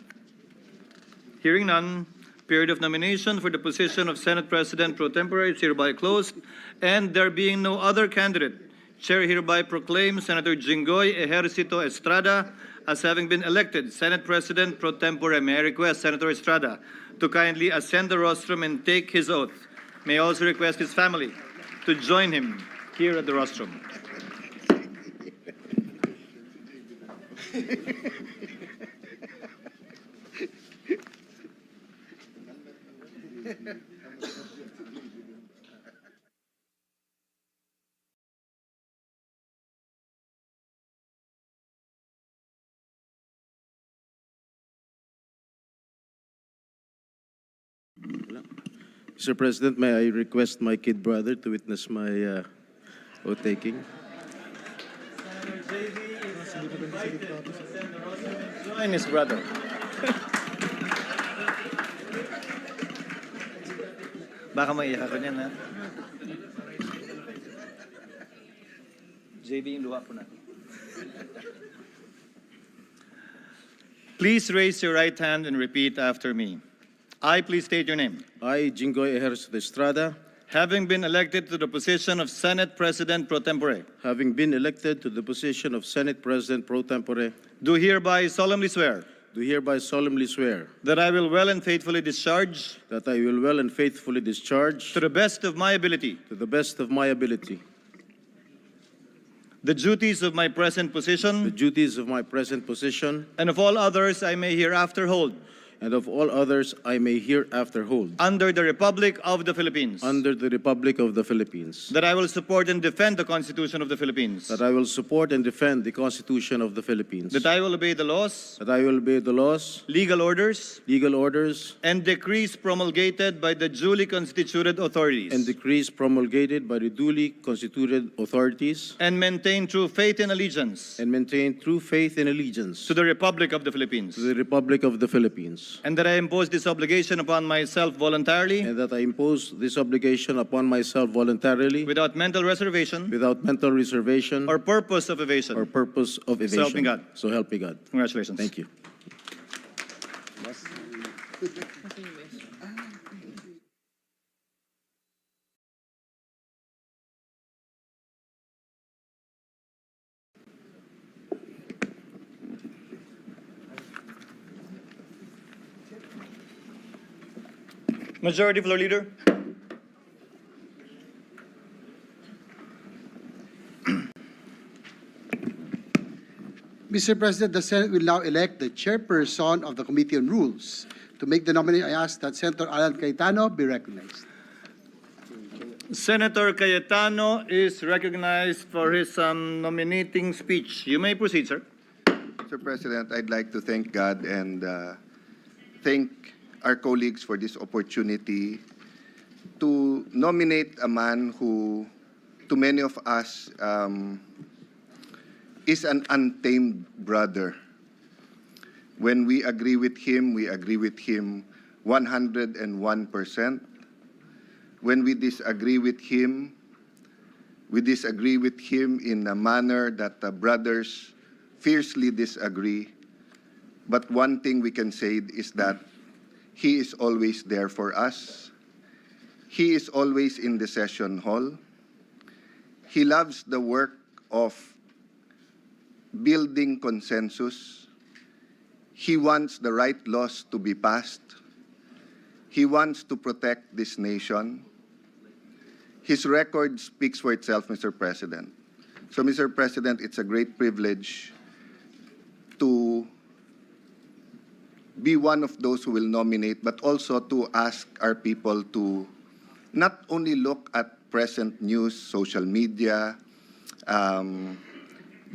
Hearing none, period of nomination for the position of Senate President pro tempore is hereby closed, and there being no other candidate, Chair hereby proclaims Senator Jinggoy Ejercito Estrada as having been elected Senate President pro tempore. May I request Senator Estrada to kindly ascend the rostrum and take his oath. May I also request his family to join him here at the rostrum. Mr. President, may I request my kid brother to witness my oath taking? Join his brother. Baka maiyak ako niyan, ha? JB, yung luha po natin. Please raise your right hand and repeat after me. I, please state your name. I, Jinggoy Ejercito Estrada, Having been elected to the position of Senate President pro tempore, having been elected to the position of Senate President pro tempore, do hereby solemnly swear do hereby solemnly swear that I will well and faithfully discharge, that I will well and faithfully discharge, to the best of my ability, to the best of my ability, the duties of my present the position duties of my present position, and of all others I may hereafter hold and of all others I may hereafter hold, under the Republic of the Philippines. under the Republic of the Philippines, That I will support and defend the Constitution of the Philippines. that I will support and defend the Constitution of the Philippines, That I will obey the laws, that I will obey the laws, legal orders, legal orders, and decrees promulgated by the duly constituted authorities. and decrees promulgated by the duly constituted authorities, And maintain true faith and allegiance and maintain true faith and allegiance to the Republic of the Philippines. to the Republic of the Philippines, And that I impose this obligation upon myself voluntarily, and that I impose this obligation upon myself voluntarily, without mental reservation without mental reservation or purpose of evasion. or purpose of evasion. So help me God. So help me God. Congratulations. Thank you. Majority Floor Leader. Mr. President, the Senate will now elect the chairperson of the Committee on Rules. To make the nomination, I ask that Senator Alan Cayetano be recognized. Senator Cayetano is recognized for his nominating speech. You may proceed, sir. Mr. President, I'd like to thank God and thank our colleagues for this opportunity to nominate a man who, to many of us, is an untamed brother. When we agree with him 101%. When we disagree with him in a manner that brothers fiercely disagree. But one thing we can say is that he is always there for us. He is always in the session hall. He loves the work of building consensus. He wants the right laws to be passed. He wants to protect this nation. His record speaks for itself, Mr. President. So, Mr. President, it's a great privilege to be one of those who will nominate, but also to ask our people to not only look at present news, social media,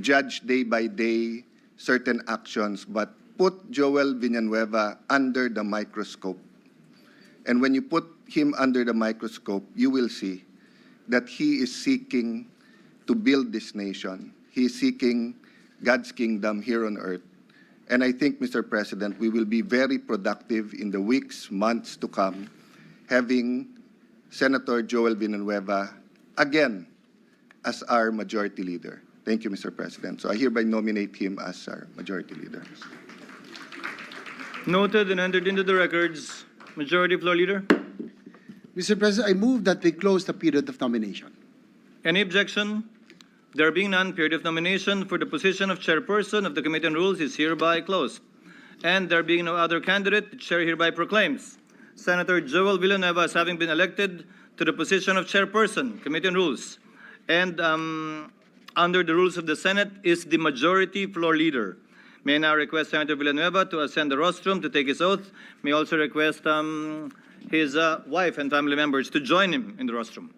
judge day by day certain actions, but put Joel Villanueva under the microscope. And when you put him under the microscope, you will see that he is seeking to build this nation. He is seeking God's kingdom here on earth. And I think, Mr. President, we will be very productive in the weeks, months to come, having Senator Joel Villanueva again as our majority leader. Thank you, Mr. President. So I hereby nominate him as our majority leader. Noted and entered into the records. Majority Floor Leader. Mr. President, I move that we close the period of nomination. Any objection? There being none, period of nomination for the position of chairperson of the Committee on Rules is hereby closed. And there being no other candidate, the chair hereby proclaims Senator Joel Villanueva as having been elected to the position of chairperson, Committee on Rules. And under the rules of the Senate is the majority floor leader. May I now request Senator Villanueva to ascend the rostrum to take his oath. May also request his wife and family members to join him in the rostrum.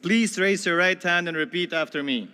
Please raise your right hand and repeat after me.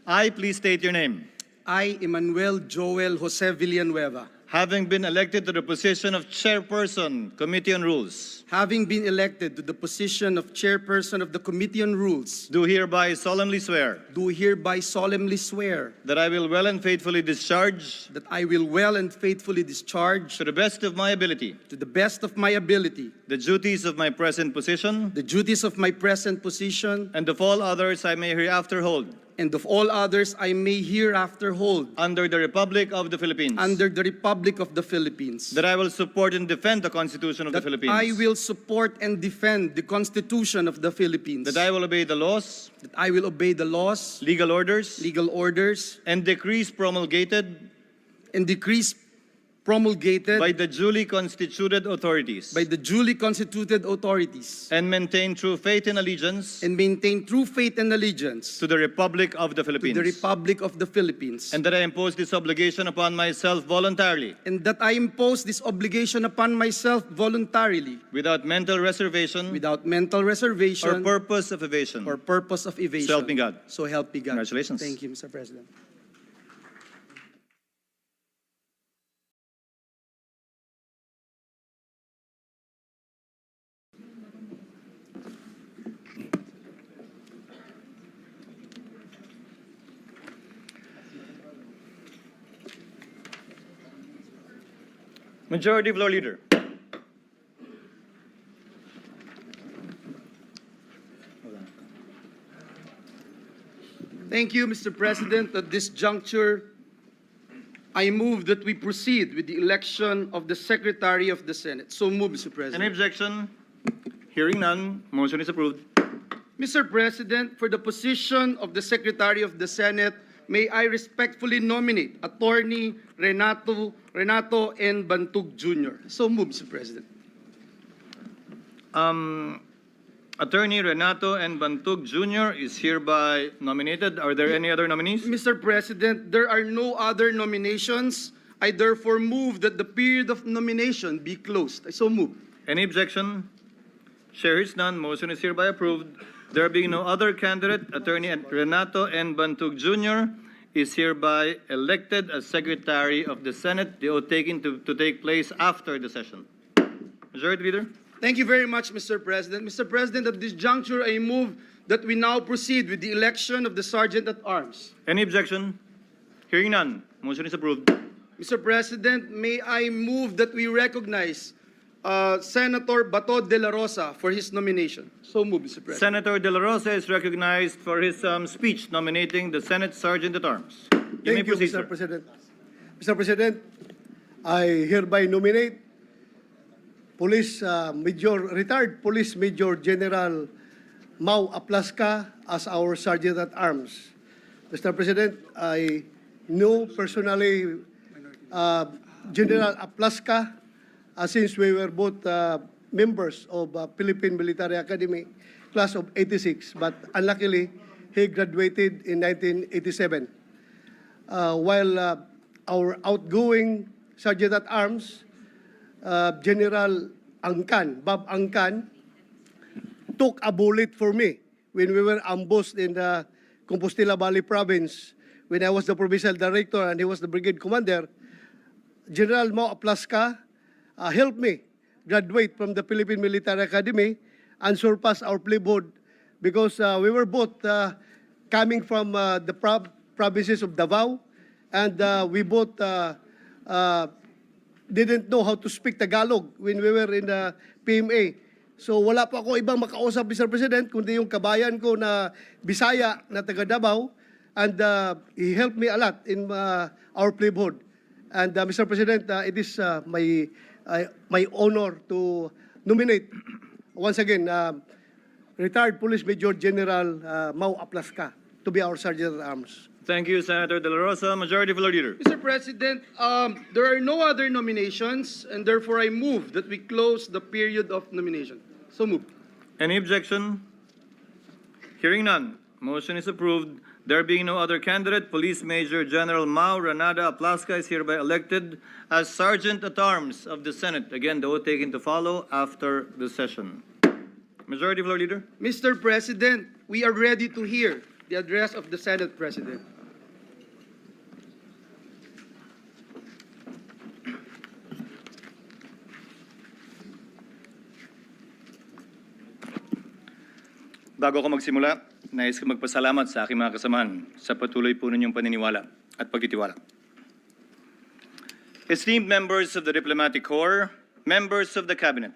I, please state your name. I, Emmanuel Joel Jose Villanueva, having been elected to the position of Chairperson, Committee on Rules, having been elected to the position of Chairperson of the Committee on Rules, do hereby solemnly swear do hereby solemnly swear that I will well and faithfully discharge, that I will well and faithfully discharge, to the best of my ability, to the best of my ability, the duties of my present position, the duties of my present position, and of all others I may hereafter hold, and of all others I may hereafter hold, under the Republic of the Philippines. under the Republic of the Philippines. That I will support and defend the Constitution of the That Philippines. I will support and defend the Constitution of the Philippines. That I will obey the laws, That I will obey the laws, legal orders, legal orders, and decrees promulgated and decrees promulgated by the duly constituted authorities, by the duly constituted authorities, and maintain true faith and allegiance and maintain true faith and allegiance to the Republic of the to Philippines. the Republic of the Philippines. And that I impose this obligation upon myself voluntarily, And that I impose this obligation upon myself voluntarily, without mental reservation without mental or reservation purpose of evasion. or purpose of evasion. So help me God. So help me God. Congratulations. Thank you, Mr. President. Majority Floor Leader. Thank you, Mr. President. At this juncture, I move that we proceed with the election of the Secretary of the Senate. So move, Mr. Any President. objection? Hearing none, motion is approved. Mr. President, for the position of the Secretary of the Senate, may I respectfully nominate Attorney Renato N. Bantug Jr. So move, Mr. President. Attorney Renato N. Bantug Jr. is hereby nominated. Are there any other nominees? Mr. President, there are no other nominations. I therefore move that the period of nomination be closed. I so move. Any objection? Chair hears none. Motion is hereby approved. There being no other candidate, Attorney Renato N. Bantug Jr. is hereby elected as Secretary of the Senate. The oath taken to take place after the session. Majority Leader. Thank you very much, Mr. President. Mr. President, at this juncture, I move that we now proceed with the election of the Sergeant at Arms. Any objection? Hearing none. Motion is approved. Mr. President, may I move that we recognize Senator Bato de la Rosa for his nomination. So move, Mr. President. Senator De La Rosa is recognized for his speech nominating the Senate Sergeant at Arms. You may Thank you, proceed, Mr. sir. President. Mr. President, I hereby nominate retired Police Major General Mau Aplaska as our Sergeant at Arms. Mr. President, I know personally General Aplaska since we were both members of Philippine Military Academy, class of 86, but unluckily, he graduated in 1987. While our outgoing Sergeant at Arms, General Angkan, Bob Angkan, took a bullet for me when we were ambushed in the Compostela Valley Province when I was the provincial director and he was the brigade commander. General Mau Aplaska helped me graduate from the Philippine Military Academy and surpass our plebhood because we were both coming from the provinces of Davao and we both didn't know how to speak Tagalog when we were in the PMA. So wala po ako ibang makausap, Mr. President, kundi yung kabayan ko na Bisaya na taga Davao, and he helped me a lot in our plebhood. And Mr. President, it is my honor to nominate once again retired Police Major General Mau Aplaska to be our Sergeant at Arms. Thank you, Senator De La Rosa. Majority Floor Leader. Mr. President, there are no other nominations, and therefore I move that we close the period of nomination. So move. Any objection? Hearing none. Motion is approved. There being no other candidate, Police Major General Mau Renada Aplaska is hereby elected as Sergeant at Arms of the Senate. Again, the oath taken to follow after the session. Majority Floor Leader. Mr. President, we are ready to hear the address of the Senate President. Bago ako magsimula, nais ko magpasalamat sa aking mga kasamahan sa patuloy po ninyong paniniwala at pagtitiwala. Esteemed members of the Diplomatic Corps, members of the Cabinet,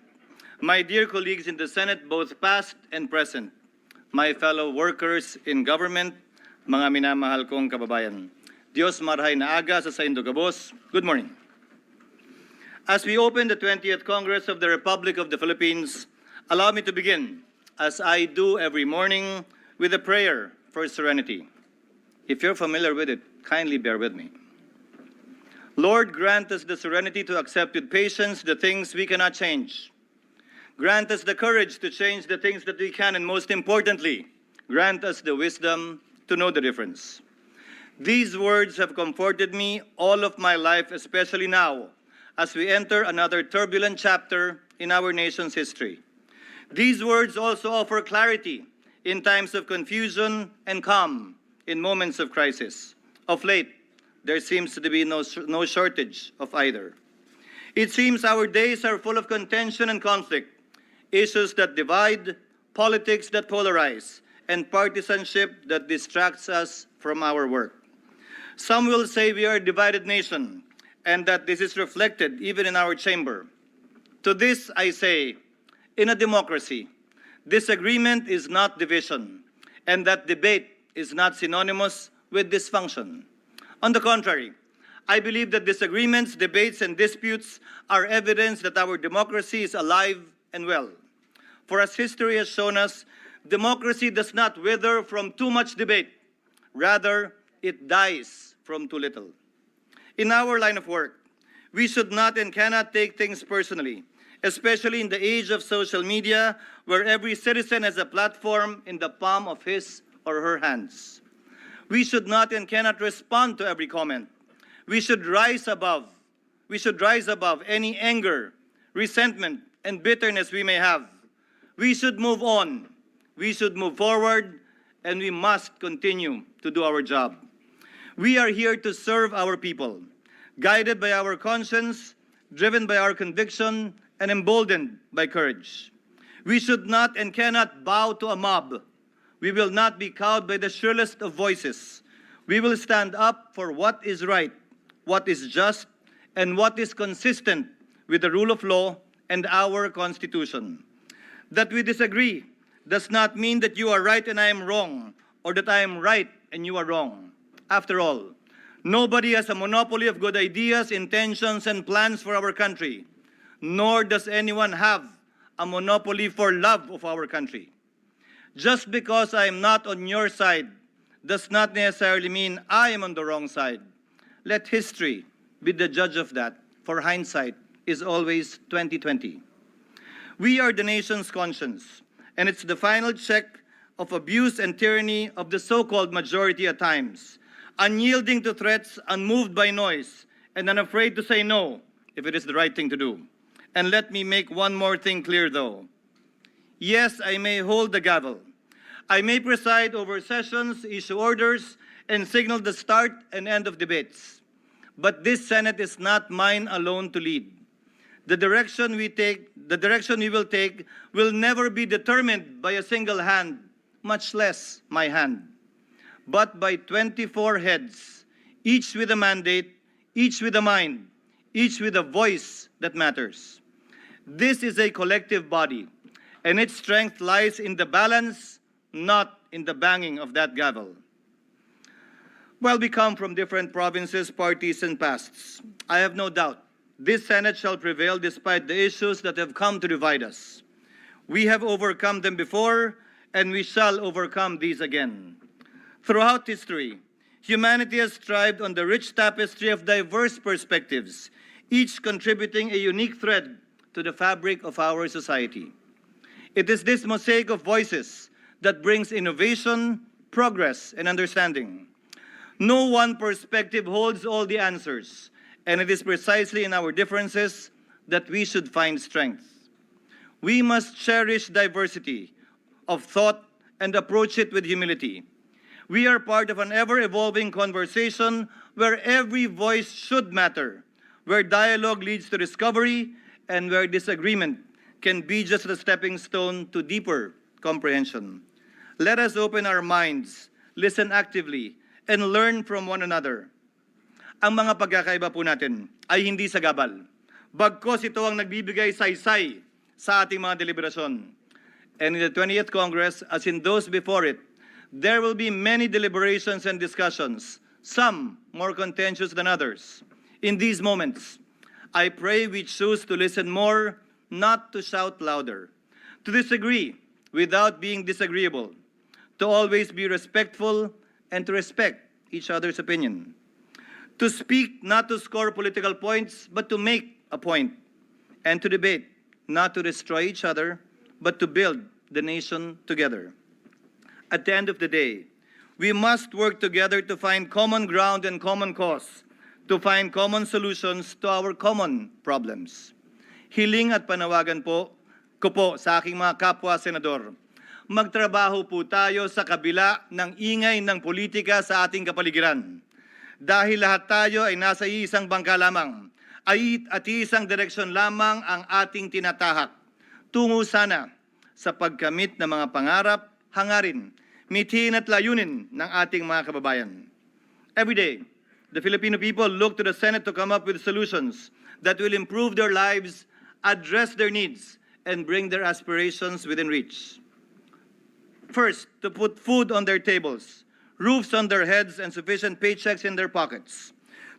my dear colleagues in the Senate, both past and present, my fellow workers in government, mga minamahal kong kababayan, Diyos marhay na aga sa Saindo Gabos, good morning. As we open the 20th Congress of the Republic of the Philippines, allow me to begin, as I do every morning, with a prayer for serenity. If you're familiar with it, kindly bear with me. Lord, grant us the serenity to accept with patience the things we cannot change. Grant us the courage to change the things that we can, and most importantly, grant us the wisdom to know the difference. These words have comforted me all of my life, especially now, as we enter another turbulent chapter in our nation's history. These words also offer clarity in times of confusion and calm in moments of crisis. Of late, there seems to be no shortage of either. It seems our days are full of contention and conflict, issues that divide, politics that polarize, and partisanship that distracts us from our work. Some will say we are a divided nation, and that this is reflected even in our chamber. To this I say, in a democracy, disagreement is not division, and that debate is not synonymous with dysfunction. On the contrary, I believe that disagreements, debates, and disputes are evidence that our democracy is alive and well. For as history has shown us, democracy does not wither from too much debate. Rather, it dies from too little. In our line of work, we should not and cannot take things personally, especially in the age of social media, where every citizen has a platform in the palm of his or her hands. We should not and cannot respond to every comment. We should rise above any anger, resentment, and bitterness we may have. We should move on. We should move forward, and we must continue to do our job. We are here to serve our people, guided by our conscience, driven by our conviction, and emboldened by courage. We should not and cannot bow to a mob. We will not be cowed by the shrillest of voices. We will stand up for what is right, what is just, and what is consistent with the rule of law and our Constitution. That we disagree does not mean that you are right and I am wrong, or that I am right and you are wrong. After all, nobody has a monopoly of good ideas, intentions, and plans for our country, nor does anyone have a monopoly for love of our country. Just because I am not on your side does not necessarily mean I am on the wrong side. Let history be the judge of that, for hindsight is always 20/20. We are the nation's conscience, and it's the final check of abuse and tyranny of the so-called majority at times, unyielding to threats, unmoved by noise, and unafraid to say no if it is the right thing to do. And let me make one more thing clear, though. Yes, I may hold the gavel. I may preside over sessions, issue orders, and signal the start and end of debates. But this Senate is not mine alone to lead. The direction we will take will never be determined by a single hand, much less my hand, but by 24 heads, each with a mandate, each with a mind, each with a voice that matters. This is a collective body, and its strength lies in the balance, not in the banging of that gavel. While we come from different provinces, parties, and pasts, I have no doubt this Senate shall prevail despite the issues that have come to divide us. We have overcome them before, and we shall overcome these again. Throughout history, humanity has thrived on the rich tapestry of diverse perspectives, each contributing a unique thread to the fabric of our society. It is this mosaic of voices that brings innovation, progress, and understanding. No one perspective holds all the answers, and it is precisely in our differences that we should find strength. We must cherish diversity of thought and approach it with humility. We are part of an ever-evolving conversation where every voice should matter, where dialogue leads to discovery, and where disagreement can be just a stepping stone to deeper comprehension. Let us open our minds, listen actively, and learn from one another. Ang mga pagkakaiba po natin ay hindi sagabal. Bagkos ito ang nagbibigay saysay sa ating mga deliberasyon. And in the 20th Congress, as in those before it, there will be many deliberations and discussions, some more contentious than others. In these moments, I pray we choose to listen more, not to shout louder, to disagree without being disagreeable, to always be respectful and to respect each other's opinion, to speak not to score political points, but to make a point, and to debate not to destroy each other, but to build the nation together. At the end of the day, we must work together to find common ground and common cause, to find common solutions to our common problems. Hiling at panawagan ko po sa aking mga kapwa senador, magtrabaho po tayo sa kabila ng ingay ng politika sa ating kapaligiran. Dahil lahat tayo ay nasa isang bangka lamang, at isang direksyon lamang ang ating tinatahak. Tungo sana sa pagkamit ng mga pangarap, hangarin, mithin at layunin ng ating mga kababayan. Every day, the Filipino people look to the Senate to come up with solutions that will improve their lives, address their needs, and bring their aspirations within reach. First, to put food on their tables, roofs on their heads, and sufficient paychecks in their pockets.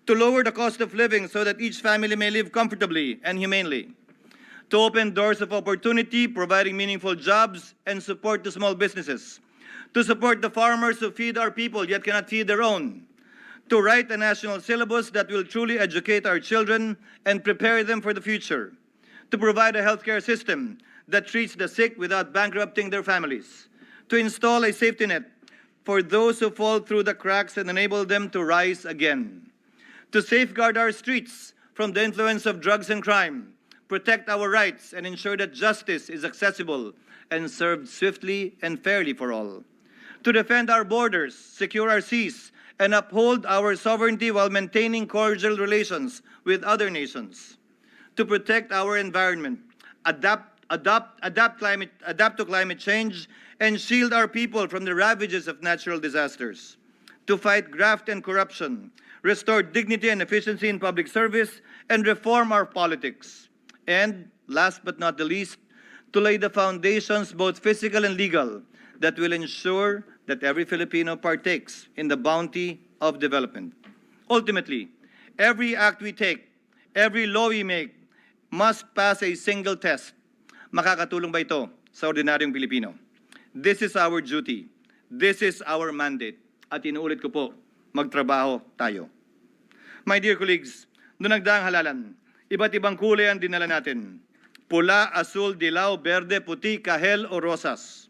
To lower the cost of living so that each family may live comfortably and humanely. To open doors of opportunity, providing meaningful jobs and support to small businesses. To support the farmers who feed our people yet cannot feed their own. To write a national syllabus that will truly educate our children and prepare them for the future. To provide a healthcare system that treats the sick without bankrupting their families. To install a safety net for those who fall through the cracks and enable them to rise again. To safeguard our streets from the influence of drugs and crime, protect our rights, and ensure that justice is accessible and served swiftly and fairly for all. To defend our borders, secure our seas, and uphold our sovereignty while maintaining cordial relations with other nations. To protect our environment, adapt to climate change, and shield our people from the ravages of natural disasters. To fight graft and corruption, restore dignity and efficiency in public service, and reform our politics. And, last but not the least, to lay the foundations, both physical and legal, that will ensure that every Filipino partakes in the bounty of development. Ultimately, every act we take, every law we make, must pass a single test. Makakatulong ba ito sa ordinaryong Pilipino? This is our duty. This is our mandate. At inuulit ko po, magtrabaho tayo. My dear colleagues, noong nagdaang halalan, iba't ibang kulay ang dinala natin. Pula, asul, dilaw, berde, puti, kahel o rosas.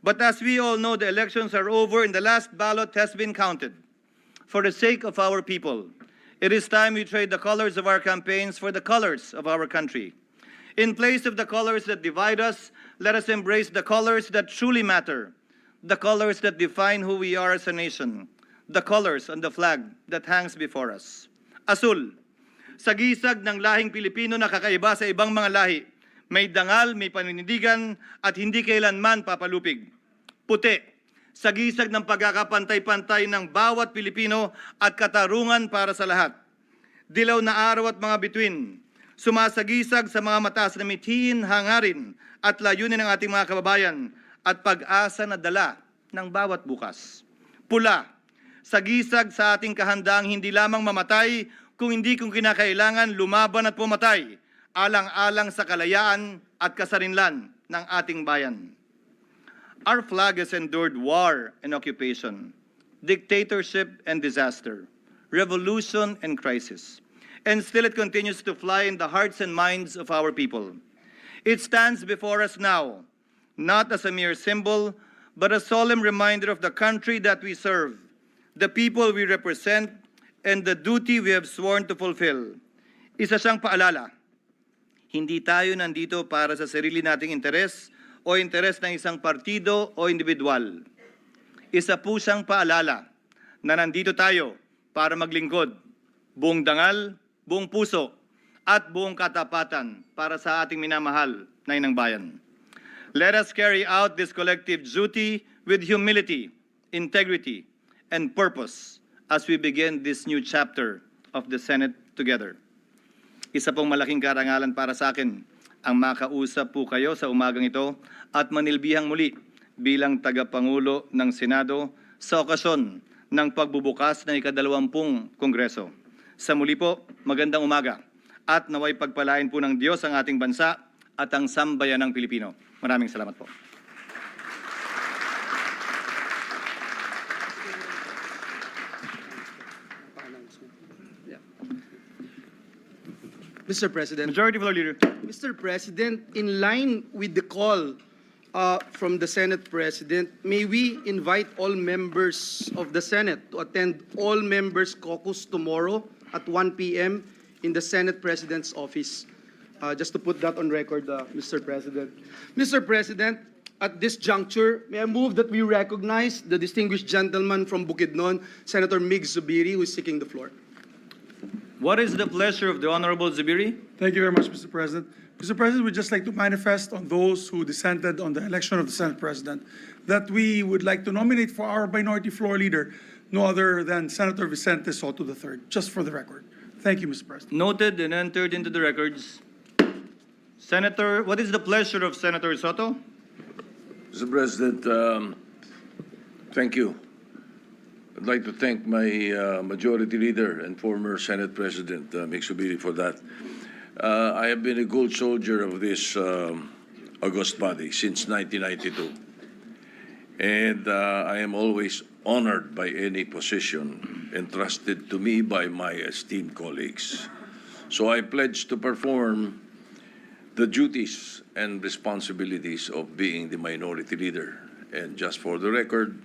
But as we all know, the elections are over and the last ballot has been counted. For the sake of our people, it is time we trade the colors of our campaigns for the colors of our country. In place of the colors that divide us, let us embrace the colors that truly matter, the colors that define who we are as a nation, the colors on the flag that hangs before us. Asul, sagisag ng lahing Pilipino na kakaiba sa ibang mga lahi, may dangal, may paninindigan, at hindi kailanman papalupig. Puti, sagisag ng pagkakapantay-pantay ng bawat Pilipino at katarungan para sa lahat. Dilaw na araw at mga bituin, sumasagisag sa mga mataas na mithiin, hangarin at layunin ng ating mga kababayan at pag-asa na dala ng bawat bukas. Pula, sagisag sa ating kahandaang hindi lamang mamatay, kung kinakailangan lumaban at pumatay, alang-alang sa kalayaan at kasarinlan ng ating bayan. Our flag has endured war and occupation, dictatorship and disaster, revolution and crisis, and still it continues to fly in the hearts and minds of our people. It stands before us now, not as a mere symbol, but a solemn reminder of the country that we serve, the people we represent, and the duty we have sworn to fulfill. Isa siyang paalala, hindi tayo nandito para sa sarili nating interes o interes ng isang partido o individual. Isa po siyang paalala na nandito tayo para maglingkod, buong dangal, buong puso, at buong katapatan para sa ating minamahal na inang bayan. Let us carry out this collective duty with humility, integrity, and purpose as we begin this new chapter of the Senate together. Isa pong malaking karangalan para sa akin ang makausap po kayo sa umagang ito at manilbihang muli bilang tagapangulo ng Senado sa okasyon ng pagbubukas ng ika-20 Kongreso. Sa muli po, magandang umaga at naway pagpalain po ng Diyos ang ating bansa at ang sambayanang Pilipino. Maraming salamat po. Mr. President. Majority Floor Leader. Mr. President, in line with the call from the Senate President, may we invite all members of the Senate to attend all members caucus tomorrow at 1 p.m. in the Senate President's office. Just to put that on record, Mr. President. Mr. President, at this juncture, may I move that we recognize the distinguished gentleman from Bukidnon, Senator Mig Zubiri, who is seeking the floor. What is the pleasure of the Honorable Zubiri? Thank you very much, Mr. President. Mr. President, we'd just like to manifest on those who dissented on the election of the Senate President that we would like to nominate for our minority floor leader no other than Senator Vicente Soto III, just for the record. Thank you, Mr. President. Noted and entered into the records. Senator, what is the pleasure of Senator Soto? Mr. President, thank you. I'd like to thank my Majority Leader and former Senate President, Mig Zubiri, for that. I have been a good soldier of this august body since 1992. And I am always honored by any position entrusted to me by my esteemed colleagues. So I pledge to perform the duties and responsibilities of being the Minority Leader. And just for the record,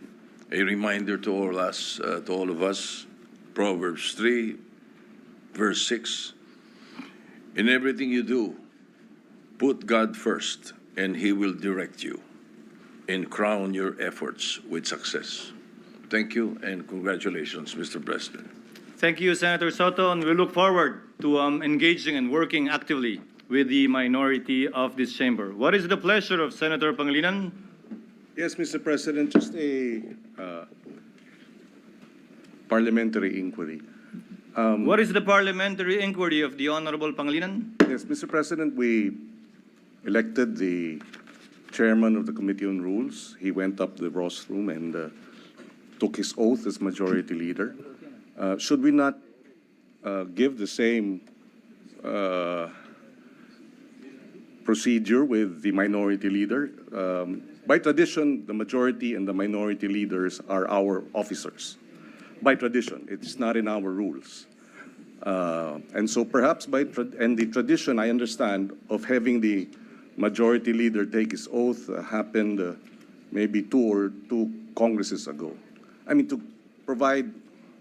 a reminder to all of us, Proverbs 3, verse 6. In everything you do, put God first, and He will direct you and crown your efforts with success. Thank you, and congratulations, Mr. President. Thank you, Senator Soto, and we look forward to engaging and working actively with the minority of this chamber. What is the pleasure of Senator Pangilinan? Yes, Mr. President, just a parliamentary inquiry. What is the parliamentary inquiry of the Honorable Pangilinan? Yes, Mr. President, we elected the chairman of the Committee on Rules. He went up the rostrum and took his oath as Majority Leader. Should we not give the same procedure with the Minority Leader? By tradition, the majority and the minority leaders are our officers. By tradition, it's not in our rules. And so perhaps and the tradition, I understand, of having the majority leader take his oath happened maybe two Congresses ago. I mean, to provide,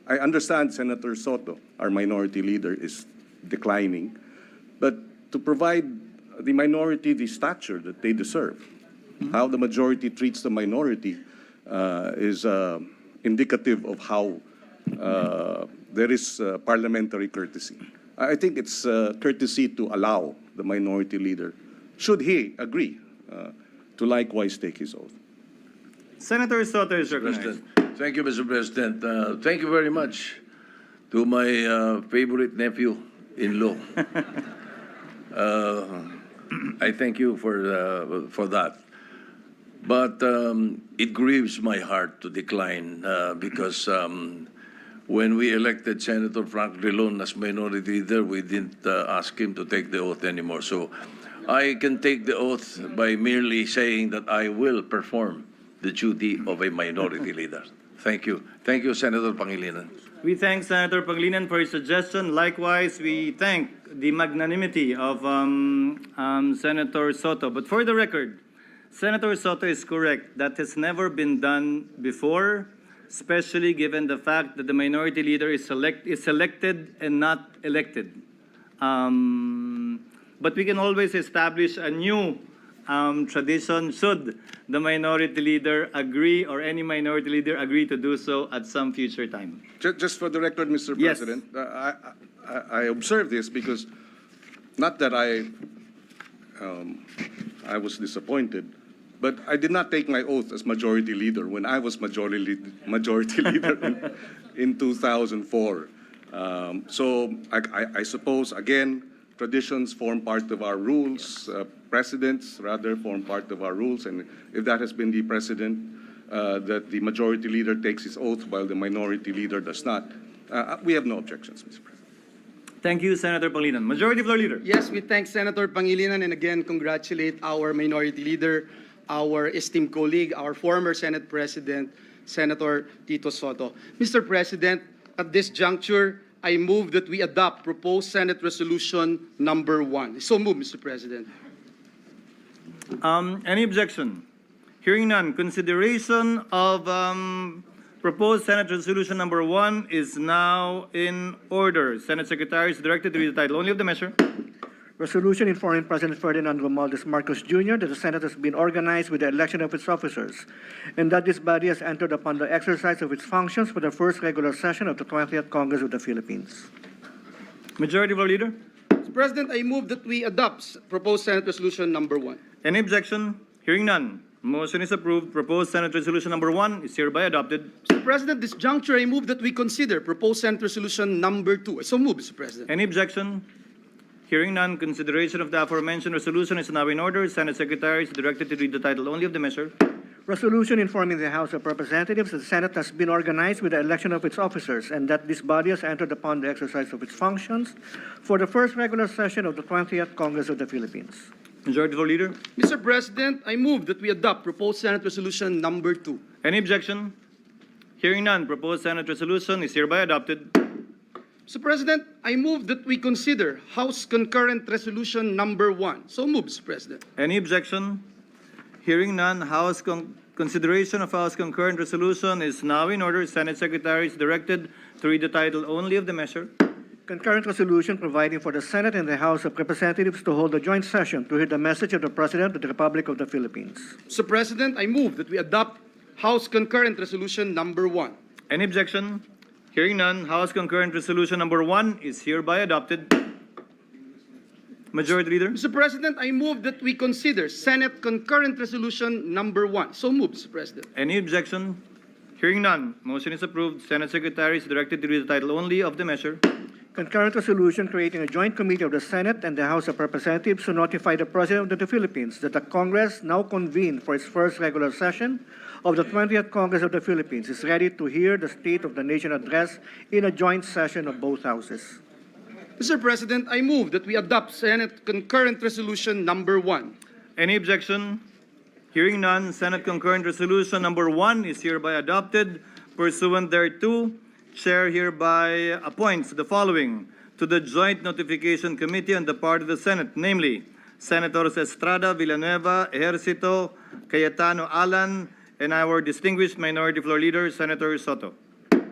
I understand Senator Soto, our minority leader, is declining, but to provide the minority the stature that they deserve. How the majority treats the minority is indicative of how there is parliamentary courtesy. I think it's courtesy to allow the minority leader, should he agree, to likewise take his oath. Senator Soto is recognized. President. Thank you, Mr. President. Thank you very much to my favorite nephew-in-law. I thank you for that. But it grieves my heart to decline because when we elected Senator Frank Drilon as Minority Leader, we didn't ask him to take the oath anymore. So I can take the oath by merely saying that I will perform the duty of a Minority Leader. Thank you. Thank you, Senator Pangilinan. We thank Senator Pangilinan for his suggestion. Likewise, we thank the magnanimity of Senator Soto. But for the record, Senator Soto is correct. That has never been done before, especially given the fact that the minority leader is selected and not elected. But we can always establish a new tradition should the minority leader agree or any minority leader agree to do so at some future time. Just for the record, Mr. Yes. President, I observe this because not that I was disappointed, But I did not take my oath as majority leader when I was majority leader in 2004. So I suppose, again, traditions form part of our rules, precedents rather form part of our rules, and if that has been the precedent, that the majority leader takes his oath while the minority leader does not, we have no objections, Mr. President. Thank you, Senator Pangilinan. Majority Floor Leader. Yes, we thank Senator Pangilinan and again congratulate our minority leader, our esteemed colleague, our former Senate President, Senator Tito Soto. Mr. President, at this juncture, I move that we adopt proposed Senate Resolution number 1. So move, Mr. President. Any objection? Hearing none, consideration of proposed Senate Resolution number 1 is now in order. Senate Secretary is directed to read the title only of the measure. Resolution informing President Ferdinand Romualdez Marcos Jr. that the Senate has been organized with the election of its officers, and that this body has entered upon the exercise of its functions for the first regular session of the 20th Congress of the Philippines. Majority Floor Leader. Mr. President, I move that we adopt proposed Senate Resolution number 1. Any objection? Hearing none. Motion is approved. Proposed Senate Resolution number 1 is hereby adopted. Mr. President, this juncture, I move that we consider proposed Senate Resolution number 2. So move, Mr. President. Any objection? Hearing none, consideration of the aforementioned resolution is now in order. Senate Secretary is directed to read the title only of the measure. Resolution informing the House of Representatives that the Senate has been organized with the election of its officers, and that this body has entered upon the exercise of its functions for the first regular session of the 20th Congress of the Philippines. Majority Floor Leader. Mr. President, I move that we adopt proposed Senate Resolution number 2. Any objection? Hearing none, proposed Senate resolution is hereby adopted. Mr. President, I move that we consider House Concurrent Resolution number 1. So move, Mr. President. Any objection? Hearing none, consideration of House Concurrent Resolution is now in order. Senate Secretary is directed to read the title only of the measure. Concurrent resolution providing for the Senate and the House of Representatives to hold a joint session to hear the message of the President of the Republic of the Philippines. Mr. President, I move that we adopt House Concurrent Resolution number 1. Any objection? Hearing none, House Concurrent Resolution number 1 is hereby adopted. Majority Leader. Mr. President, I move that we consider Senate Concurrent Resolution number 1. So move, Mr. President. Any objection? Hearing none, motion is approved. Senate Secretary is directed to read the title only of the measure. Concurrent resolution creating a joint committee of the Senate and the House of Representatives to notify the President of the Philippines that the Congress, now convened for its first regular session of the 20th Congress of the Philippines, is ready to hear the State of the Nation address in a joint session of both houses. Mr. President, I move that we adopt Senate Concurrent Resolution number 1. Any objection? Hearing none, Senate Concurrent Resolution number 1 is hereby adopted. Pursuant thereto, Chair hereby appoints the following to the Joint Notification Committee on the part of the Senate, namely, Senators Estrada, Villanueva, Ejercito, Cayetano, Alan, and our distinguished Minority Floor Leader, Senator Soto.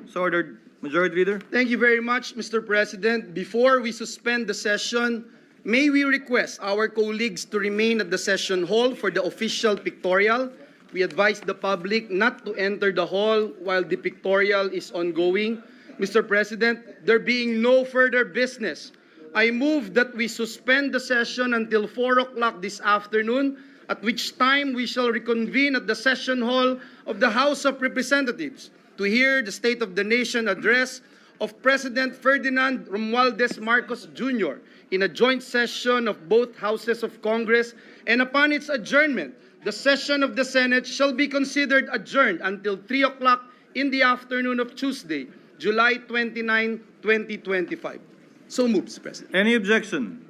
So ordered. Majority Leader. Thank you very much, Mr. President. Before we suspend the session, may we request our colleagues to remain at the session hall for the official pictorial. We advise the public not to enter the hall while the pictorial is ongoing. Mr. President, there being no further business, I move that we suspend the session until 4 o'clock this afternoon, at which time we shall reconvene at the session hall of the House of Representatives to hear the State of the Nation address of President Ferdinand Romualdez Marcos Jr. in a joint session of both houses of Congress, and upon its adjournment, the session of the Senate shall be considered adjourned until 3 o'clock in the afternoon of Tuesday, July 29, 2025. So moved, Mr. President. Any objection?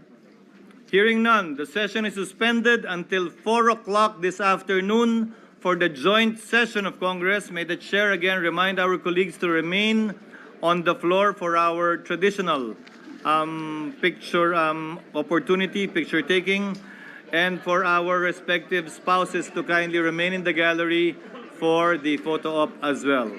Hearing none, the session is suspended until 4 o'clock this afternoon for the joint session of Congress. May the Chair again remind our colleagues to remain on the floor for our traditional picture opportunity, picture taking, and for our respective spouses to kindly remain in the gallery for the photo op as well.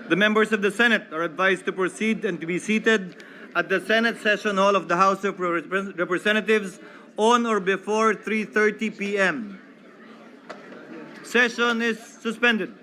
The members of the Senate are advised to proceed and to be seated at the Senate Session Hall of the House of Representatives on or before 3:30 p.m. Session is suspended.